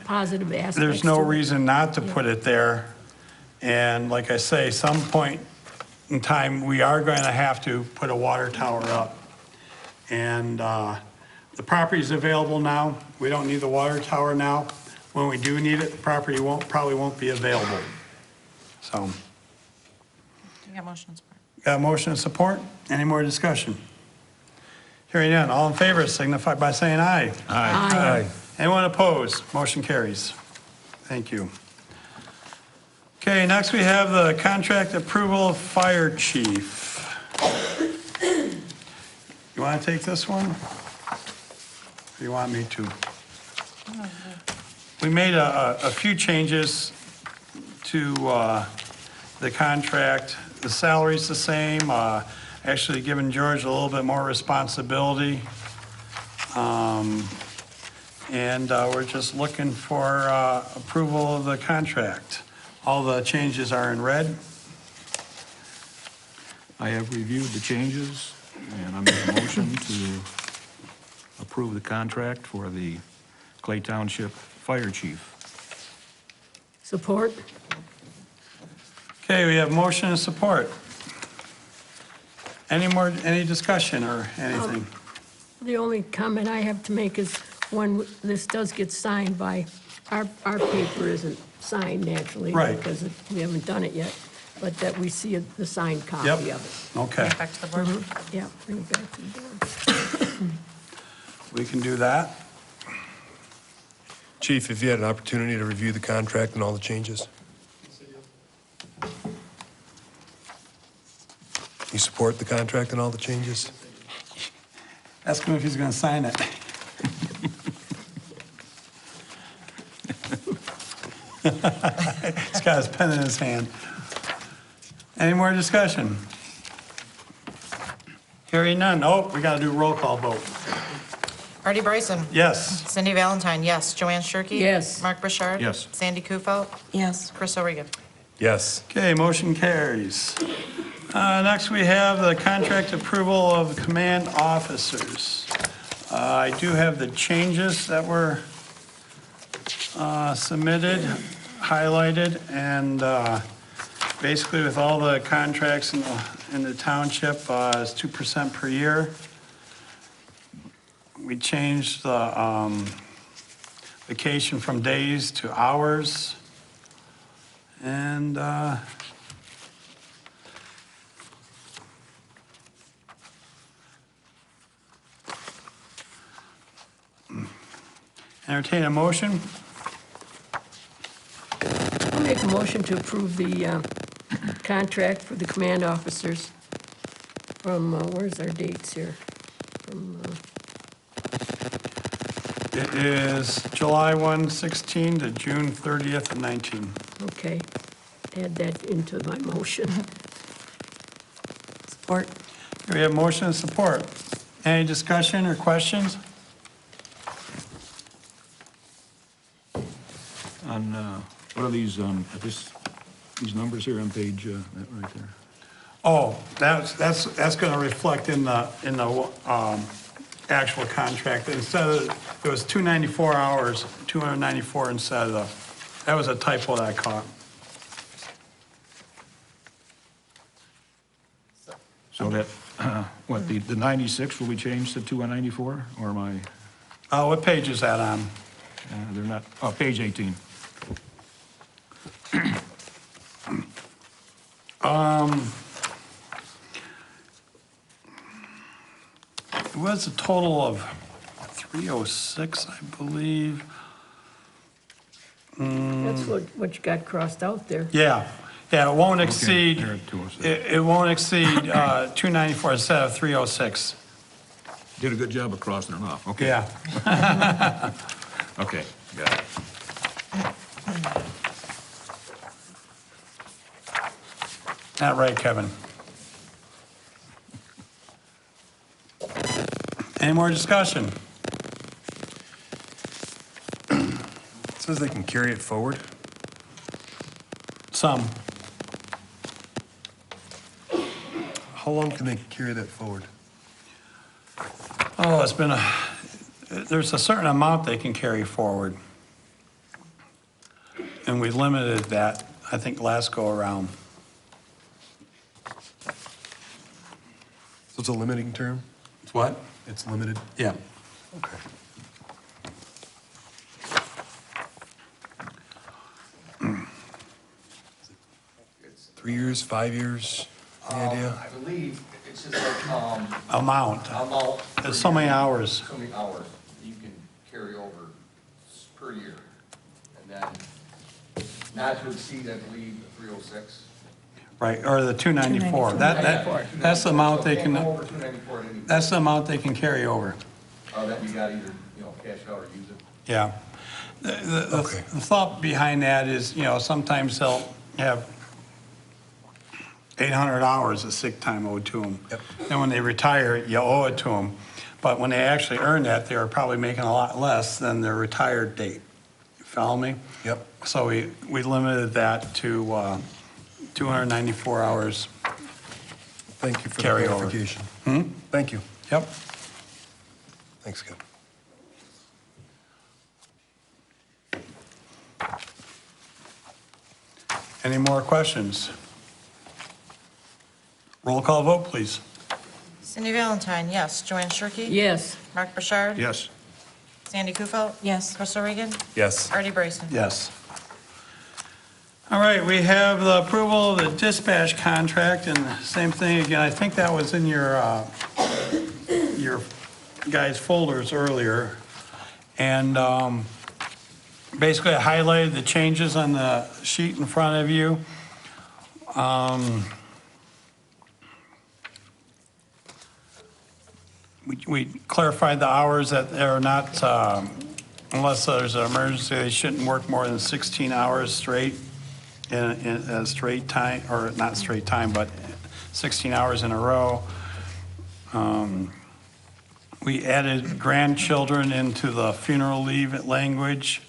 S2: positive aspects.
S1: there's no
S2: to it.
S1: reason not to put it there. And like I say, some point in time, we are going to have to put a water tower up. And the property's available now. We don't need the water tower now. When we do need it, the property probably won't be available. So,
S3: You got motion and support.
S1: got a motion and support? Any more discussion? Hearing none, all in favor signify by saying aye.
S2: Aye.
S1: Anyone opposed? Motion carries. Thank you. Okay, next we have the contract approval of fire chief. You want to take this one? Or you want me to? We made a few changes to the contract. The salary's the same, actually giving George a little bit more responsibility. And we're just looking for approval of the contract. All the changes are in red.
S6: I have reviewed the changes, and I make a motion to approve the contract for the Clay Township Fire Chief.
S2: Support?
S1: Okay, we have motion and support. Any discussion or anything?
S2: The only comment I have to make is when this does get signed by, our paper isn't signed naturally.
S1: Right.
S2: Because we haven't done it yet, but that we see the signed copy
S1: Yep.
S2: of
S1: Okay,
S3: Bring it back to the board.
S2: it. Yeah, bring it back to the board.
S1: we can do that.
S9: Chief, if you had an opportunity to review the contract and all the changes? You support the contract and all the changes?
S1: Ask him if he's going to sign it. He's got his pen in his hand. Any more discussion? Hearing none. Oh, we got to do a roll call vote.
S3: Artie Bryson.
S1: Yes.
S3: Cindy Valentine, yes. Joanne Shirkey.
S2: Yes.
S3: Mark Burchard.
S6: Yes.
S3: Sandy Kufelt.
S2: Yes.
S3: Chris O'Regan.
S9: Yes.
S1: Okay, motion carries. Next, we have the contract approval of command officers. I do have the changes that were submitted, highlighted, and basically with all the contracts in the township, it's 2% per year. We changed the vacation from days to hours. And entertain a motion.
S2: I'll make a motion to approve the contract for the command officers from, where's our dates here? From,
S1: It is July 1, 16 to June 30th, 19.
S2: okay, add that into my motion. Support.
S1: We have motion and support. Any discussion or questions?
S6: On, what are these, these numbers here on page, that right there?
S1: Oh, that's going to reflect in the actual contract. Instead of, it was 294 hours, 294 instead of the, that was a typo that I caught.
S6: So that, what, the 96 will be changed to 294, or am I,
S1: What page is that on?
S6: they're not, oh, page 18.
S1: It was a total of 306, I believe.
S2: That's what you got crossed out there.
S1: Yeah, it won't exceed,
S6: there at 206.
S1: it won't exceed 294 instead of 306.
S6: Did a good job of crossing it off, okay.
S1: Yeah.
S6: Okay, got it.
S1: Not right, Kevin. Any more discussion?
S9: It says they can carry it forward.
S1: Some.
S9: How long can they carry that forward?
S1: Oh, it's been there's a certain amount they can carry forward. And we limited that, I think, last go around.
S9: So it's a limiting term?
S1: What?
S9: It's limited?
S1: Yeah.
S9: Okay.
S10: It's,
S9: 3 years, 5 years? Any idea?
S10: I believe it's just like,
S1: Amount.
S10: amount.
S1: There's so many hours.
S10: So many hours you can carry over per year. And then not to exceed, I believe, the 306.
S1: Right, or the 294. That's the amount they
S10: So can't go
S1: can,
S10: over 294 at any point.
S1: that's the amount they can carry over.
S10: That you got either, cash out or use it.
S1: Yeah. The
S9: Okay.
S1: the thought behind that is, sometimes they'll have 800 hours of sick time owed to them.
S9: Yep.
S1: And when they retire, you owe it to them. But when they actually earn that, they are probably making a lot less than their retired date. You follow me?
S9: Yep.
S1: So we limited that to 294 hours.
S9: Thank you for the
S1: Carry over.
S9: clarification. Thank you.
S1: Yep.
S9: Thanks, Kevin.
S1: Any more questions? Roll call vote, please.
S3: Cindy Valentine, yes. Joanne Shirkey?
S2: Yes.
S3: Mark Bouchard?
S6: Yes.
S3: Sandy Kufel?
S2: Yes.
S3: Crystal Regan?
S9: Yes.
S3: Artie Bryson?
S1: Yes. All right, we have the approval of the dispatch contract, and same thing again, I think that was in your guys' folders earlier. And basically, I highlighted the changes on the sheet in front of you. We clarified the hours that they're not, unless there's an emergency, they shouldn't work more than 16 hours straight in a straight time, or not straight time, but 16 hours in a row. We added grandchildren into the funeral leave language.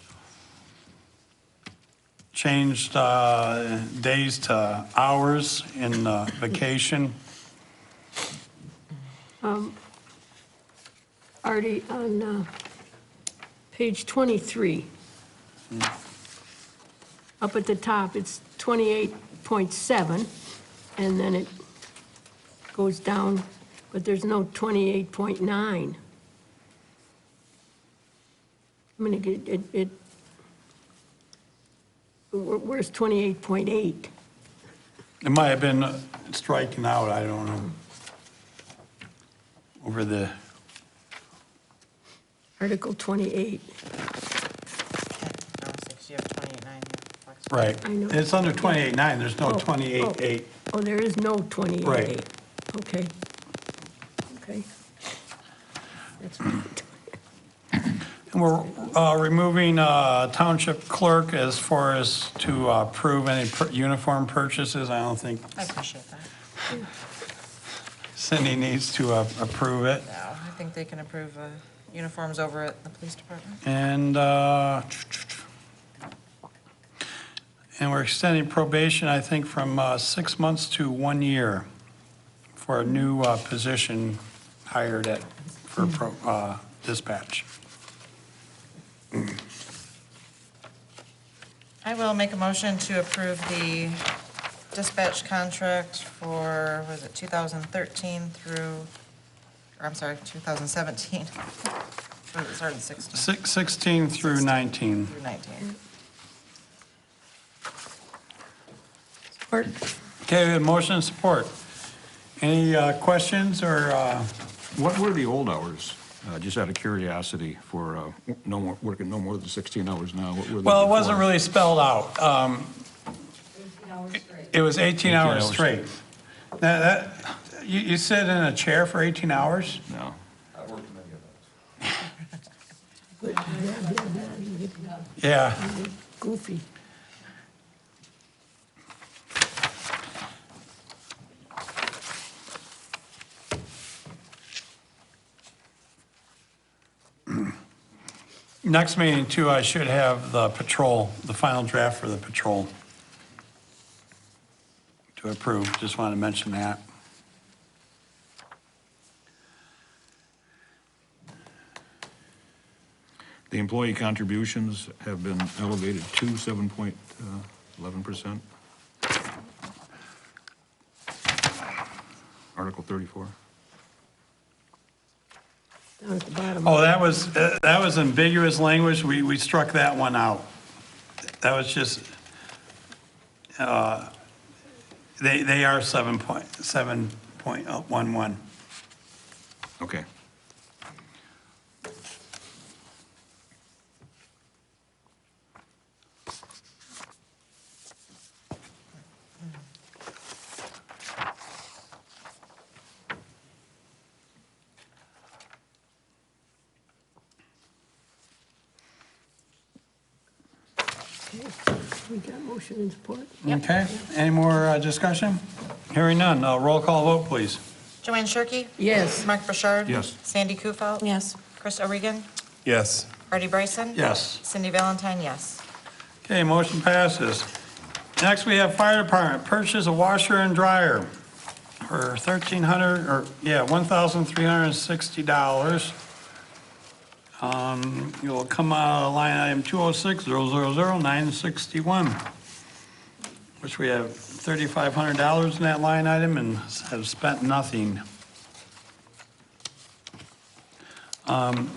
S1: Changed days to hours in vacation.
S2: Artie, on page 23, up at the top, it's 28.7, and then it goes down, but there's no 28.9. I mean, Where's 28.8?
S1: It might have been striking out, I don't know. Over the,
S2: Article 28.
S3: You have 28.9 here. Flex.
S1: right.
S2: I know.
S1: It's under 28.9, there's no
S2: Oh,
S1: 28.8.
S2: Oh, there is no 28.8.
S1: Right.
S2: Okay. Okay. That's right.
S1: And we're removing township clerk as far as to approve any uniform purchases. I don't think
S3: I appreciate that.
S1: Cindy needs to approve it.
S3: No, I think they can approve uniforms over at the police department.
S1: And we're extending probation, I think, from 6 months to 1 year for a new position hired for dispatch.
S3: I will make a motion to approve the dispatch contract for, was it 2013 through, or I'm sorry, 2017. Or it started 16
S1: 16 through 19.
S3: through 19.
S2: Support.
S1: Okay, we have motion and support. Any questions or,
S6: What were the old hours? Just out of curiosity for working no more than 16 hours now. What were they
S1: well, it wasn't
S6: before?
S1: really spelled out. It was 18 hours
S6: hours
S1: straight. Now, you sit in a chair for 18 hours?
S6: No.
S10: I've worked many of those.
S1: Yeah.
S2: Goofy.
S1: Next meeting too, I should have the patrol, the final draft for the patrol to approve. Just wanted to mention that.
S6: The employee contributions have been elevated to 7.11%. Article 34.
S2: Down at the bottom.
S1: Oh, that was ambiguous language. We struck that one out. That was just, they are 7.11.
S6: Okay.
S2: Okay. We got motion and support?
S1: Okay, any more discussion? Hearing none, roll call vote, please.
S3: Joanne Shirkey?
S2: Yes.
S3: Mark Bouchard?
S6: Yes.
S3: Sandy Kufelt?
S2: Yes.
S3: Chris O'Regan?
S9: Yes.
S3: Artie Bryson?
S1: Yes.
S3: Cindy Valentine, yes.
S1: Okay, motion passes. Next, we have fire department, purchase a washer and dryer for $1,360. You'll come out of line item 206-000-961, which we have $3,500 in that line item and have spent nothing.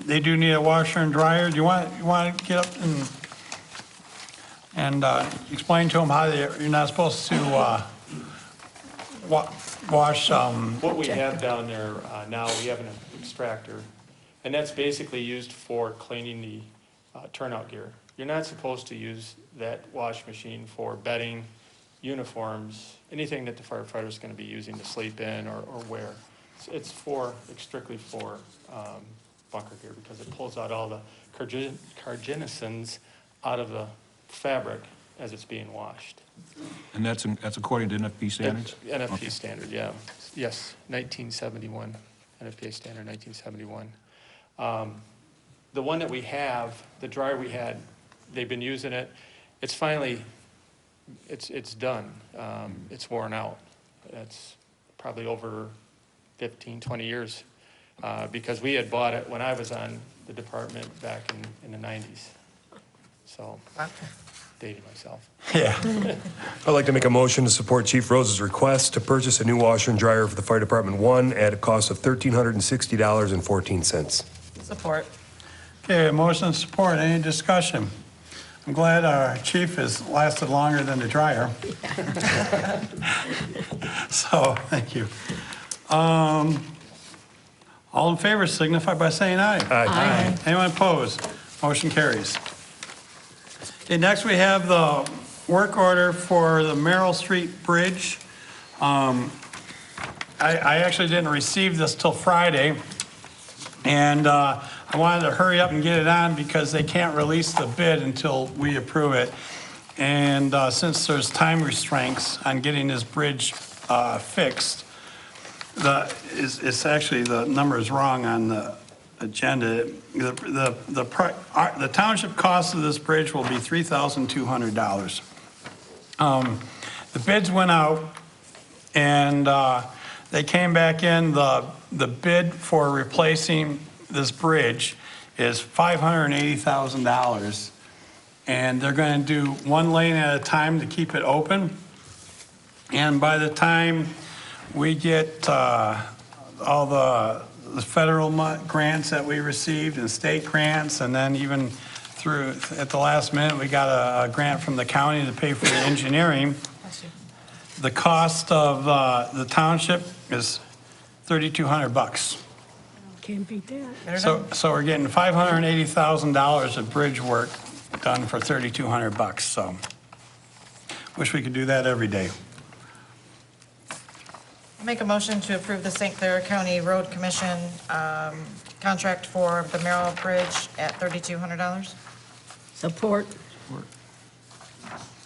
S1: They do need a washer and dryer. Do you want to get up and explain to them how you're not supposed to wash?
S7: What we have down there now, we have an extractor, and that's basically used for cleaning the turnout gear. You're not supposed to use that wash machine for bedding, uniforms, anything that the firefighter is going to be using to sleep in or wear. It's strictly for bunker gear because it pulls out all the carcinogens out of the fabric as it's being washed.
S6: And that's according to NFP standards?
S7: NFP standard, yeah. Yes, 1971, NFPA standard 1971. The one that we have, the dryer we had, they've been using it. It's finally, it's done. It's worn out. It's probably over 15, 20 years because we had bought it when I was on the department back in the 90s. So, dating myself.
S1: Yeah.
S9: I'd like to make a motion to support Chief Rose's request to purchase a new washer and dryer for the Fire Department 1 at a cost of $1,360.14.
S3: Support.
S1: Okay, motion and support. Any discussion? I'm glad our chief has lasted longer than the dryer. So, thank you. All in favor signify by saying aye.
S2: Aye.
S1: Anyone opposed? Motion carries. Okay, next we have the work order for the Merrill St Bridge. I actually didn't receive this till Friday, and I wanted to hurry up and get it on because they can't release the bid until we approve it. And since there's time restraints on getting this bridge fixed, it's actually, the number is wrong on the agenda. The township cost of this bridge will be $3,200. The bids went out, and they came back in. The bid for replacing this bridge is $580,000, and they're going to do one lane at a time to keep it open. And by the time we get all the federal grants that we received and state grants, and then even through, at the last minute, we got a grant from the county to pay for the engineering. The cost of the township is $3,200.
S2: Can't beat that.
S1: So we're getting $580,000 of bridge work done for $3,200. So wish we could do that every day.
S3: Make a motion to approve the St. Clair County Road Commission contract for the Merrill Bridge at $3,200.
S2: Support.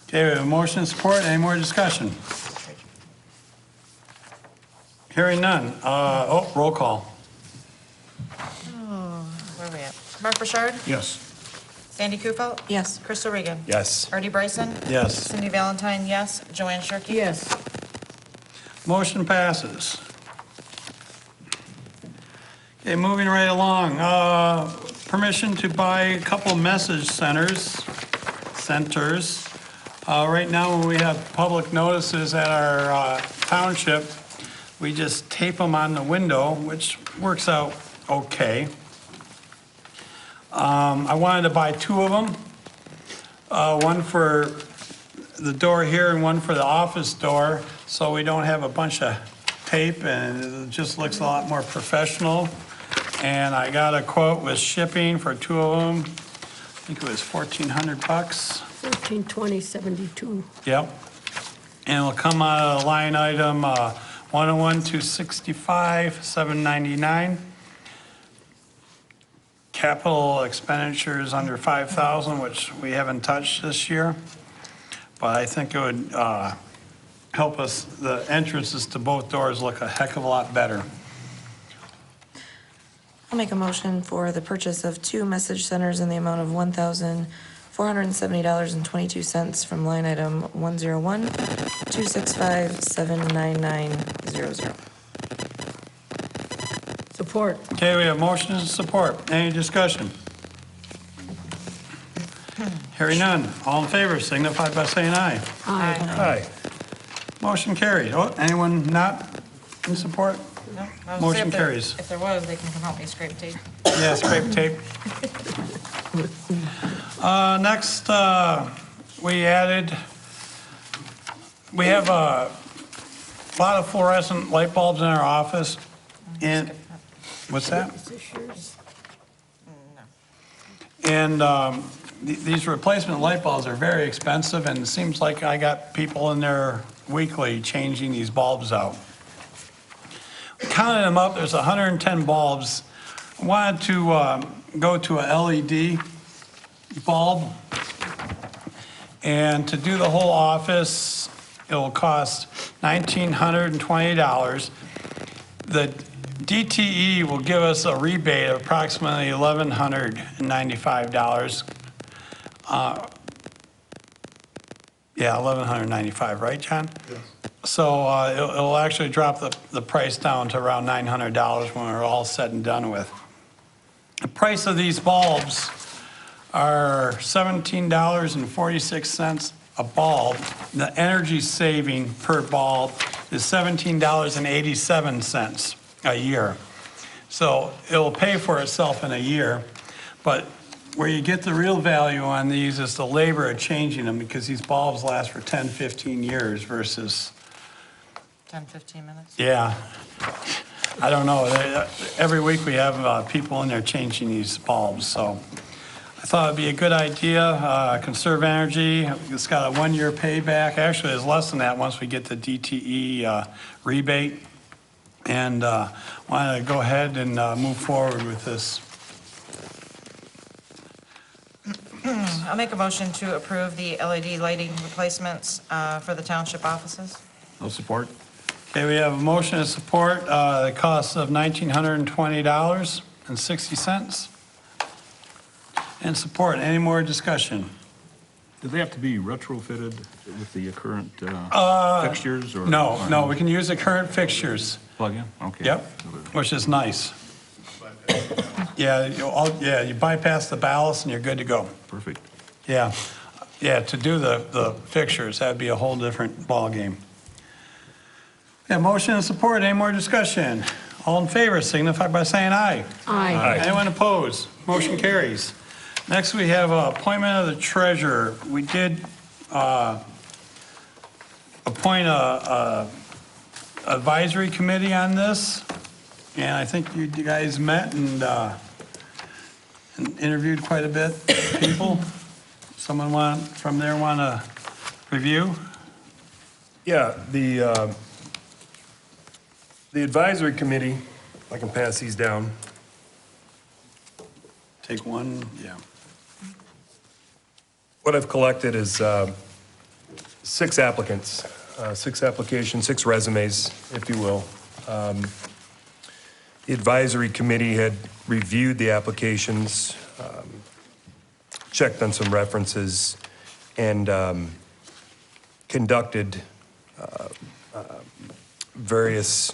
S1: Okay, we have a motion and support. Any more discussion? Hearing none. Roll call.
S3: Where are we at? Mark Burchard?
S6: Yes.
S3: Sandy Kufelt?
S5: Yes.
S3: Crystal Regan?
S9: Yes.
S3: Artie Bryson?
S1: Yes.
S3: Cindy Valentine, yes. Joanne Shirkey?
S2: Yes.
S1: Motion passes. Okay, moving right along. Permission to buy a couple message centers. Right now, when we have public notices at our township, we just tape them on the window, which works out okay. I wanted to buy two of them. One for the door here and one for the office door, so we don't have a bunch of tape and it just looks a lot more professional. And I got a quote with shipping for two of them. I think it was $1,400.
S2: 142072.
S1: Yep. And it'll come out of line item 101-265, $799. Capital expenditures under $5,000, which we haven't touched this year. But I think it would help us, the entrances to both doors look a heck of a lot better.
S11: I'll make a motion for the purchase of two message centers in the amount of $1,470.22 from line item 101-265-79900.
S2: Support.
S1: Okay, we have motion and support. Any discussion? Hearing none. All in favor signify by saying aye.
S2: Aye.
S9: Aye.
S1: Motion carried. Oh, anyone not in support?
S3: No? I was gonna say
S1: Motion
S3: if there-
S1: carries.
S3: If there was, they can come help me scrape tape.
S1: Yeah, scrape tape. Next, we have a lot of fluorescent light bulbs in our office. And, what's that?
S2: Is this yours?
S1: And these replacement light bulbs are very expensive, and it seems like I got people in there weekly changing these bulbs out. Counting them up, there's 110 bulbs. I wanted to go to a LED bulb, and to do the whole office, it will cost $1,920. The DTE will give us a rebate of approximately $1,195. Yeah, $1,195, right, John? Yes. So it'll actually drop the price down to around $900 when we're all said and done with. The price of these bulbs are $17.46 a bulb. The energy saving per bulb is $17.87 a year. So it'll pay for itself in a year, but where you get the real value on these is the labor of changing them, because these bulbs last for 10, 15 years versus,
S3: 10, 15 minutes?
S1: yeah. I don't know. Every week we have people in there changing these bulbs, so I thought it'd be a good idea. Conserve energy. It's got a 1-year payback. Actually, it's less than that once we get the DTE rebate. And want to go ahead and move forward with this.
S3: I'll make a motion to approve the LED lighting replacements for the township offices.
S6: No support?
S1: Okay, we have a motion and support, the cost of $1,920.60. And support. Any more discussion?
S6: Do they have to be retrofitted with the current fixtures? Or
S1: No, we can use the current fixtures.
S6: Plug in? Okay.
S1: Yep, which is nice. Yeah, you bypass the ballast and you're good to go.
S6: Perfect.
S1: Yeah, to do the fixtures, that'd be a whole different ballgame. Yeah, motion and support, any more discussion? All in favor signify by saying aye.
S2: Aye.
S1: Anyone opposed? Motion carries. Next, we have appointment of the treasurer. We did appoint a advisory committee on this, and I think you guys met and interviewed quite a bit of people. Someone from there want to review?
S9: Yeah, the advisory committee, I can pass these down.
S1: Take one, yeah.
S9: What I've collected is 6 applicants, 6 applications, 6 resumes, if you will. The advisory committee had reviewed the applications, checked on some references, and conducted various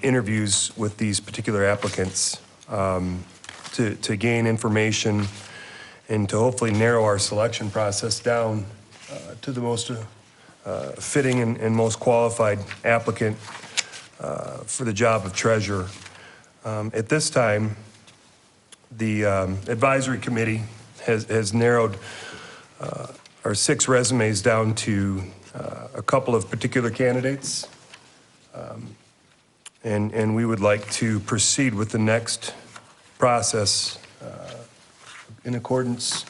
S9: interviews with these particular applicants to gain information and to hopefully narrow our selection process down to the most fitting and most qualified applicant for the job of treasurer. At this time, the advisory committee has narrowed our 6 resumes down to a couple of particular candidates. And we would like to proceed with the next process in accordance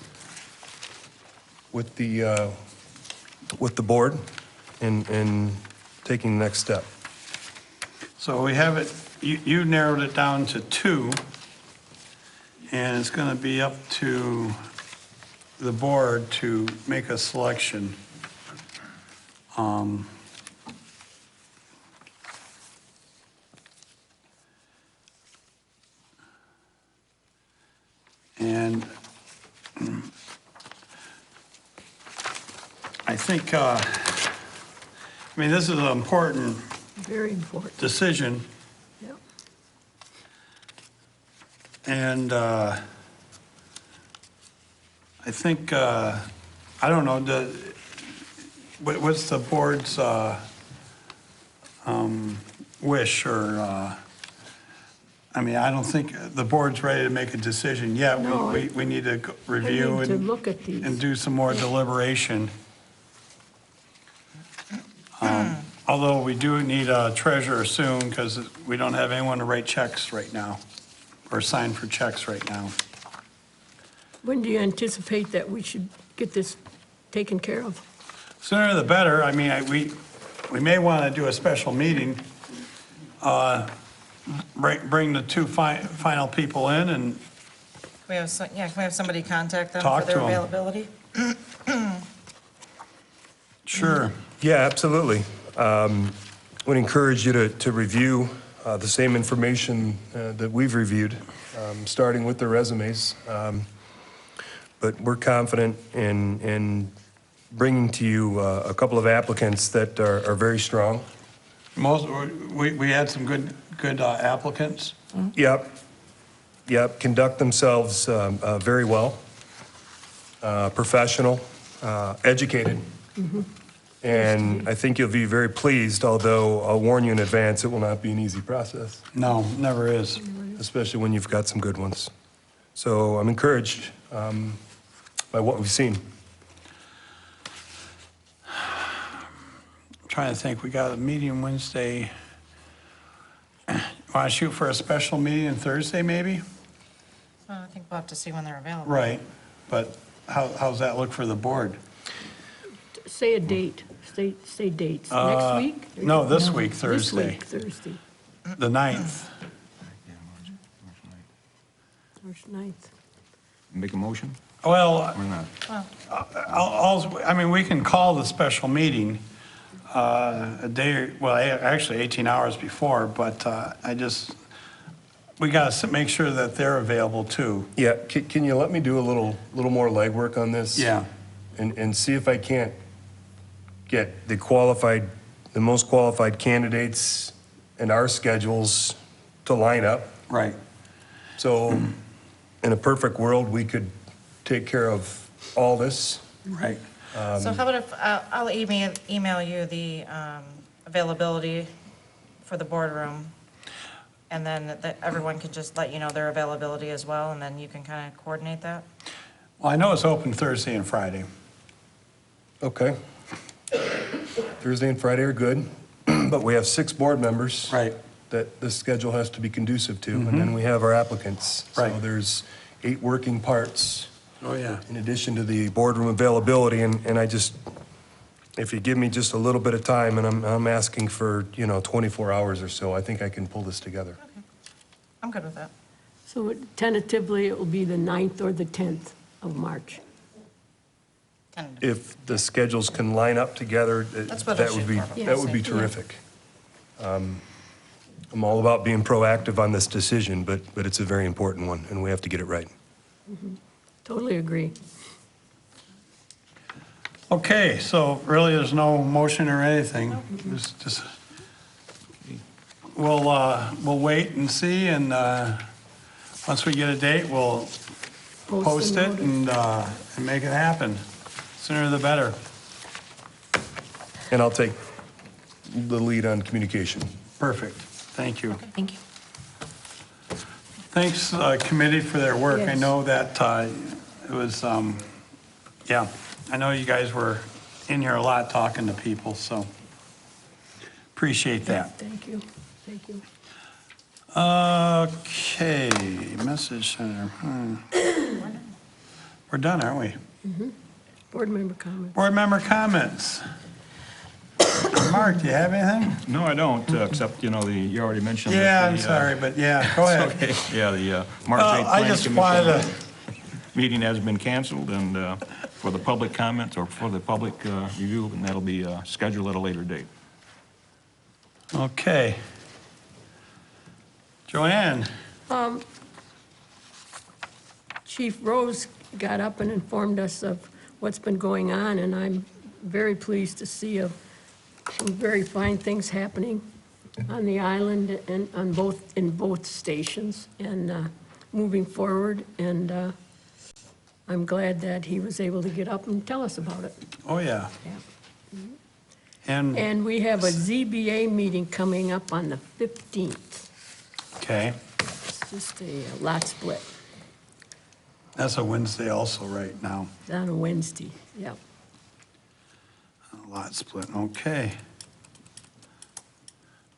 S9: with the board and taking the next step.
S1: So we have it, you narrowed it down to 2, and it's going to be up to the board to make a selection. And I think, I mean, this is an important
S2: Very important.
S1: decision.
S2: Yep.
S1: And I think, I don't know, what's the board's wish or, I mean, I don't think the board's ready to make a decision yet.
S2: No,
S1: We need to review
S2: I need to
S1: and
S2: look at these.
S1: and do some more deliberation. Although we do need a treasurer soon because we don't have anyone to write checks right now or sign for checks right now.
S2: When do you anticipate that we should get this taken care of?
S1: Sooner the better. I mean, we may want to do a special meeting, bring the 2 final people in and
S3: Can we have somebody contact them
S1: Talk
S3: for their
S1: to 'em.
S3: availability?
S1: sure.
S9: Yeah, absolutely. Would encourage you to review the same information that we've reviewed, starting with the resumes. But we're confident in bringing to you a couple of applicants that are very strong.
S1: We had some good applicants.
S9: Yep, conduct themselves very well, professional, educated. And I think you'll be very pleased, although I'll warn you in advance, it will not be an easy process,
S1: No, never is.
S9: especially when you've got some good ones. So I'm encouraged by what we've seen.
S1: Trying to think, we got a meeting Wednesday. Want to shoot for a special meeting Thursday, maybe?
S3: Well, I think we'll have to see when they're available.
S1: Right, but how's that look for the board?
S2: Say a date, say dates. Next week?
S1: No, this week, Thursday,
S2: This week, Thursday,
S1: the 9th.
S2: March 9th.
S6: Make a motion
S1: Well,
S6: or not?
S1: I mean, we can call the special meeting a day, well, actually 18 hours before, but we got to make sure that they're available too.
S9: Yeah, can you let me do a little more legwork on this?
S1: Yeah.
S9: And see if I can't get the most qualified candidates and our schedules to line up.
S1: Right.
S9: So in a perfect world, we could take care of all this.
S1: Right.
S3: So how about if, I'll email you the availability for the boardroom, and then everyone can just let you know their availability as well, and then you can kind of coordinate that?
S1: Well, I know it's open Thursday and Friday.
S9: Okay. Thursday and Friday are good, but we have 6 board members.
S1: Right.
S9: That the schedule has to be conducive to, and then we have our applicants.
S1: Right.
S9: So there's 8 working parts
S1: Oh, yeah.
S9: in addition to the boardroom availability, and I just, if you give me just a little bit of time, and I'm asking for, 24 hours or so, I think I can pull this together.
S3: I'm good with that.
S2: So tentatively, it will be the 9th or the 10th of March.
S3: Tentative.
S9: If the schedules can line up together,
S3: That's what
S9: that
S3: I'll
S9: would
S3: shoot
S9: be,
S3: for.
S9: that would be
S2: Yeah.
S9: terrific. I'm all about being proactive on this decision, but it's a very important one, and we have to get it right.
S2: Totally agree.
S1: Okay, so really there's no motion or anything. It's just, we'll wait and see, and once we get a date, we'll post
S2: the
S1: it
S2: notice.
S1: and make it happen. Sooner the better.
S9: And I'll take the lead on communication.
S1: Perfect. Thank you.
S3: Thank you.
S1: Thanks, committee, for their work. I
S2: Yes.
S1: know that it was, yeah, I know you guys were in here a lot talking to people, so appreciate that.
S2: Thank you, thank you.
S1: Okay, message center. We're done, aren't we?
S2: Board member comments.
S1: Board member comments. Mark, do you have anything?
S6: No, I don't, except, you already mentioned. that
S1: Yeah,
S6: the,
S1: I'm sorry, but yeah, go ahead.
S6: Okay, yeah, the March 8th
S1: I
S6: Plan
S1: just wanted
S6: Commission
S1: to,
S6: meeting has been canceled, and for the public comments or for the public review, and that'll be scheduled at a later date.
S1: okay. Joanne,
S2: Chief Rose got up and informed us of what's been going on, and I'm very pleased to see some very fine things happening on the island and in both stations, and moving forward, and I'm glad that he was able to get up and tell us about it.
S1: oh yeah,
S2: Yeah.
S1: and,
S2: And we have a ZBA meeting coming up on the 15th.
S1: okay,
S2: It's just a lot split.
S1: that's a Wednesday also right now.
S2: It's on a Wednesday, yeah.
S1: A lot split, okay.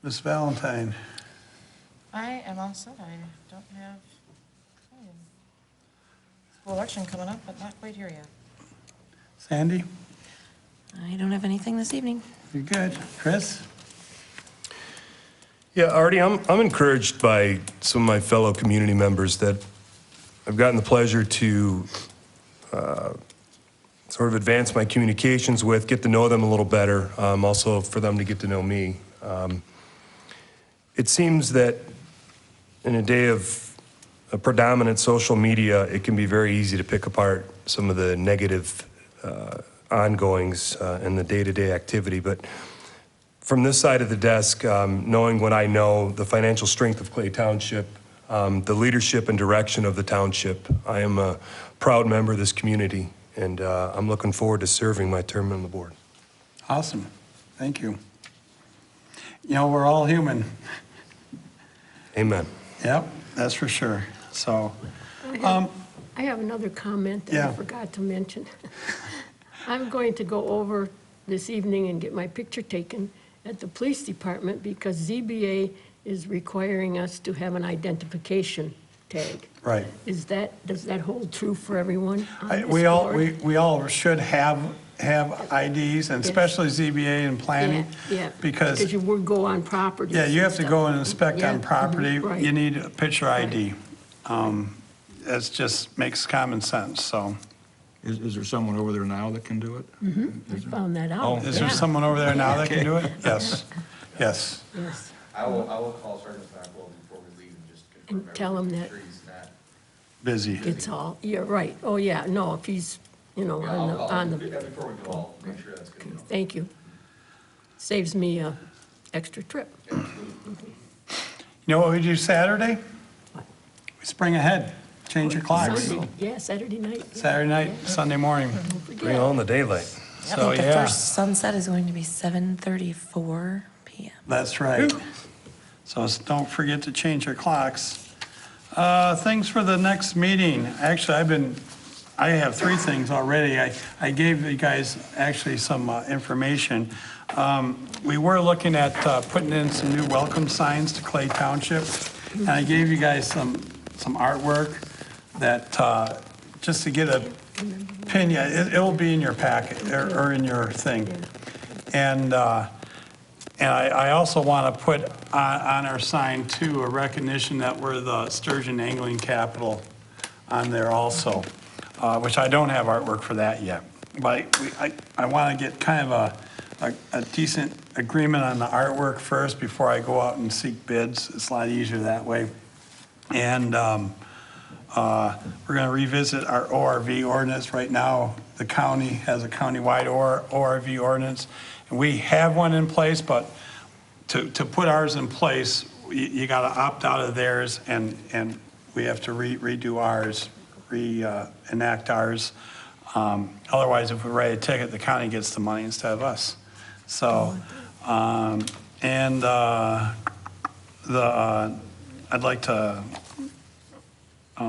S1: Miss Valentine,
S3: I am all set. I don't have, school election coming up, but not quite here yet.
S1: Sandy,
S11: I don't have anything this evening.
S1: you good? Chris?
S9: Yeah, Artie, I'm encouraged by some of my fellow community members that I've gotten the pleasure to sort of advance my communications with, get to know them a little better, also for them to get to know me. It seems that in a day of a predominant social media, it can be very easy to pick apart some of the negative ongoings in the day-to-day activity. But from this side of the desk, knowing what I know, the financial strength of Clay Township, the leadership and direction of the township, I am a proud member of this community, and I'm looking forward to serving my term on the board.
S1: Awesome, thank you. We're all human.
S9: Amen.
S1: Yep, that's for sure. So,
S2: I have another comment that I
S1: Yeah.
S2: forgot to mention. I'm going to go over this evening and get my picture taken at the police department because ZBA is requiring us to have an identification tag.
S1: Right.
S2: Does that hold true for everyone on this
S1: We all,
S2: board?
S1: we all should have IDs, and especially ZBA and planning.
S2: Yeah,
S1: Because,
S2: you would go on property.
S1: yeah, you have to go and inspect
S2: Yeah,
S1: on property.
S2: right.
S1: You need a picture ID. It just makes common sense, so.
S6: Is there someone over there now that can do it?
S2: I found that out.
S6: Oh,
S1: Is there
S2: Yeah.
S1: someone over there now that can do it? Yes, yes.
S2: Yes.
S10: I will call Sergeant Stockwell before we leave and just confirm
S2: And tell him
S10: everything.
S2: that-
S10: Make sure he's not.
S1: Busy.
S2: It's all, you're right. Oh, yeah, no, if he's,
S10: Yeah,
S2: on
S10: I'll
S2: the,
S10: call
S2: on
S10: him.
S2: the,
S10: Yeah, before we go, I'll make sure that's good. to go.
S2: thank you. Saves me a extra trip.
S1: You know what we do Saturday? We spring ahead, change your clocks.
S2: Sunday, yeah, Saturday night. yeah.
S1: Saturday night, Sunday morning.
S2: Don't forget.
S9: Bring on the daylight.
S11: I
S1: So,
S11: think the
S1: yeah,
S11: first sunset is going to be 7:34 PM.
S1: that's right. So don't forget to change your clocks. Things for the next meeting. Actually, I have 3 things already. I gave you guys actually some information. We were looking at putting in some new welcome signs to Clay Township. And I gave you guys some artwork that, just to get a pin, it'll be in your packet or in your thing. And I also want to put on our sign too, a recognition that we're the sturgeon angling capital on there also, which I don't have artwork for that yet. But I want to get kind of a decent agreement on the artwork first before I go out and seek bids. It's a lot easier that way. And we're going to revisit our ORV ordinance. Right now, the county has a countywide ORV ordinance. And we have one in place, but to put ours in place, you got to opt out of theirs, and we have to redo ours, enact ours. Otherwise, if we write a ticket, the county gets the money instead of us. So, I'd like to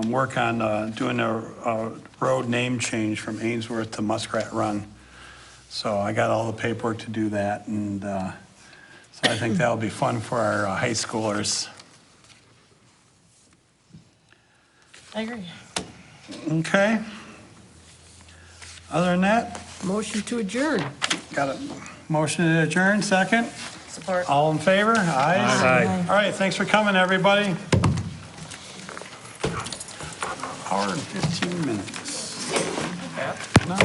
S1: work on doing a road name change from Ainsworth to Muskrat Run. So I got all the paperwork to do that, and so I think that'll be fun for our high schoolers.
S3: I agree.
S1: Okay. Other than that,
S2: Motion to adjourn.
S1: got a motion to adjourn, second?
S3: Support.
S1: All in favor? Aye.
S9: Aye.
S1: All right, thanks for coming, everybody. Hour and 15 minutes. No,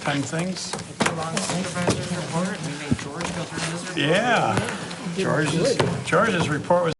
S1: 10 things.
S3: Along supervisor's report, we made George go through his report.
S1: Yeah. George's report was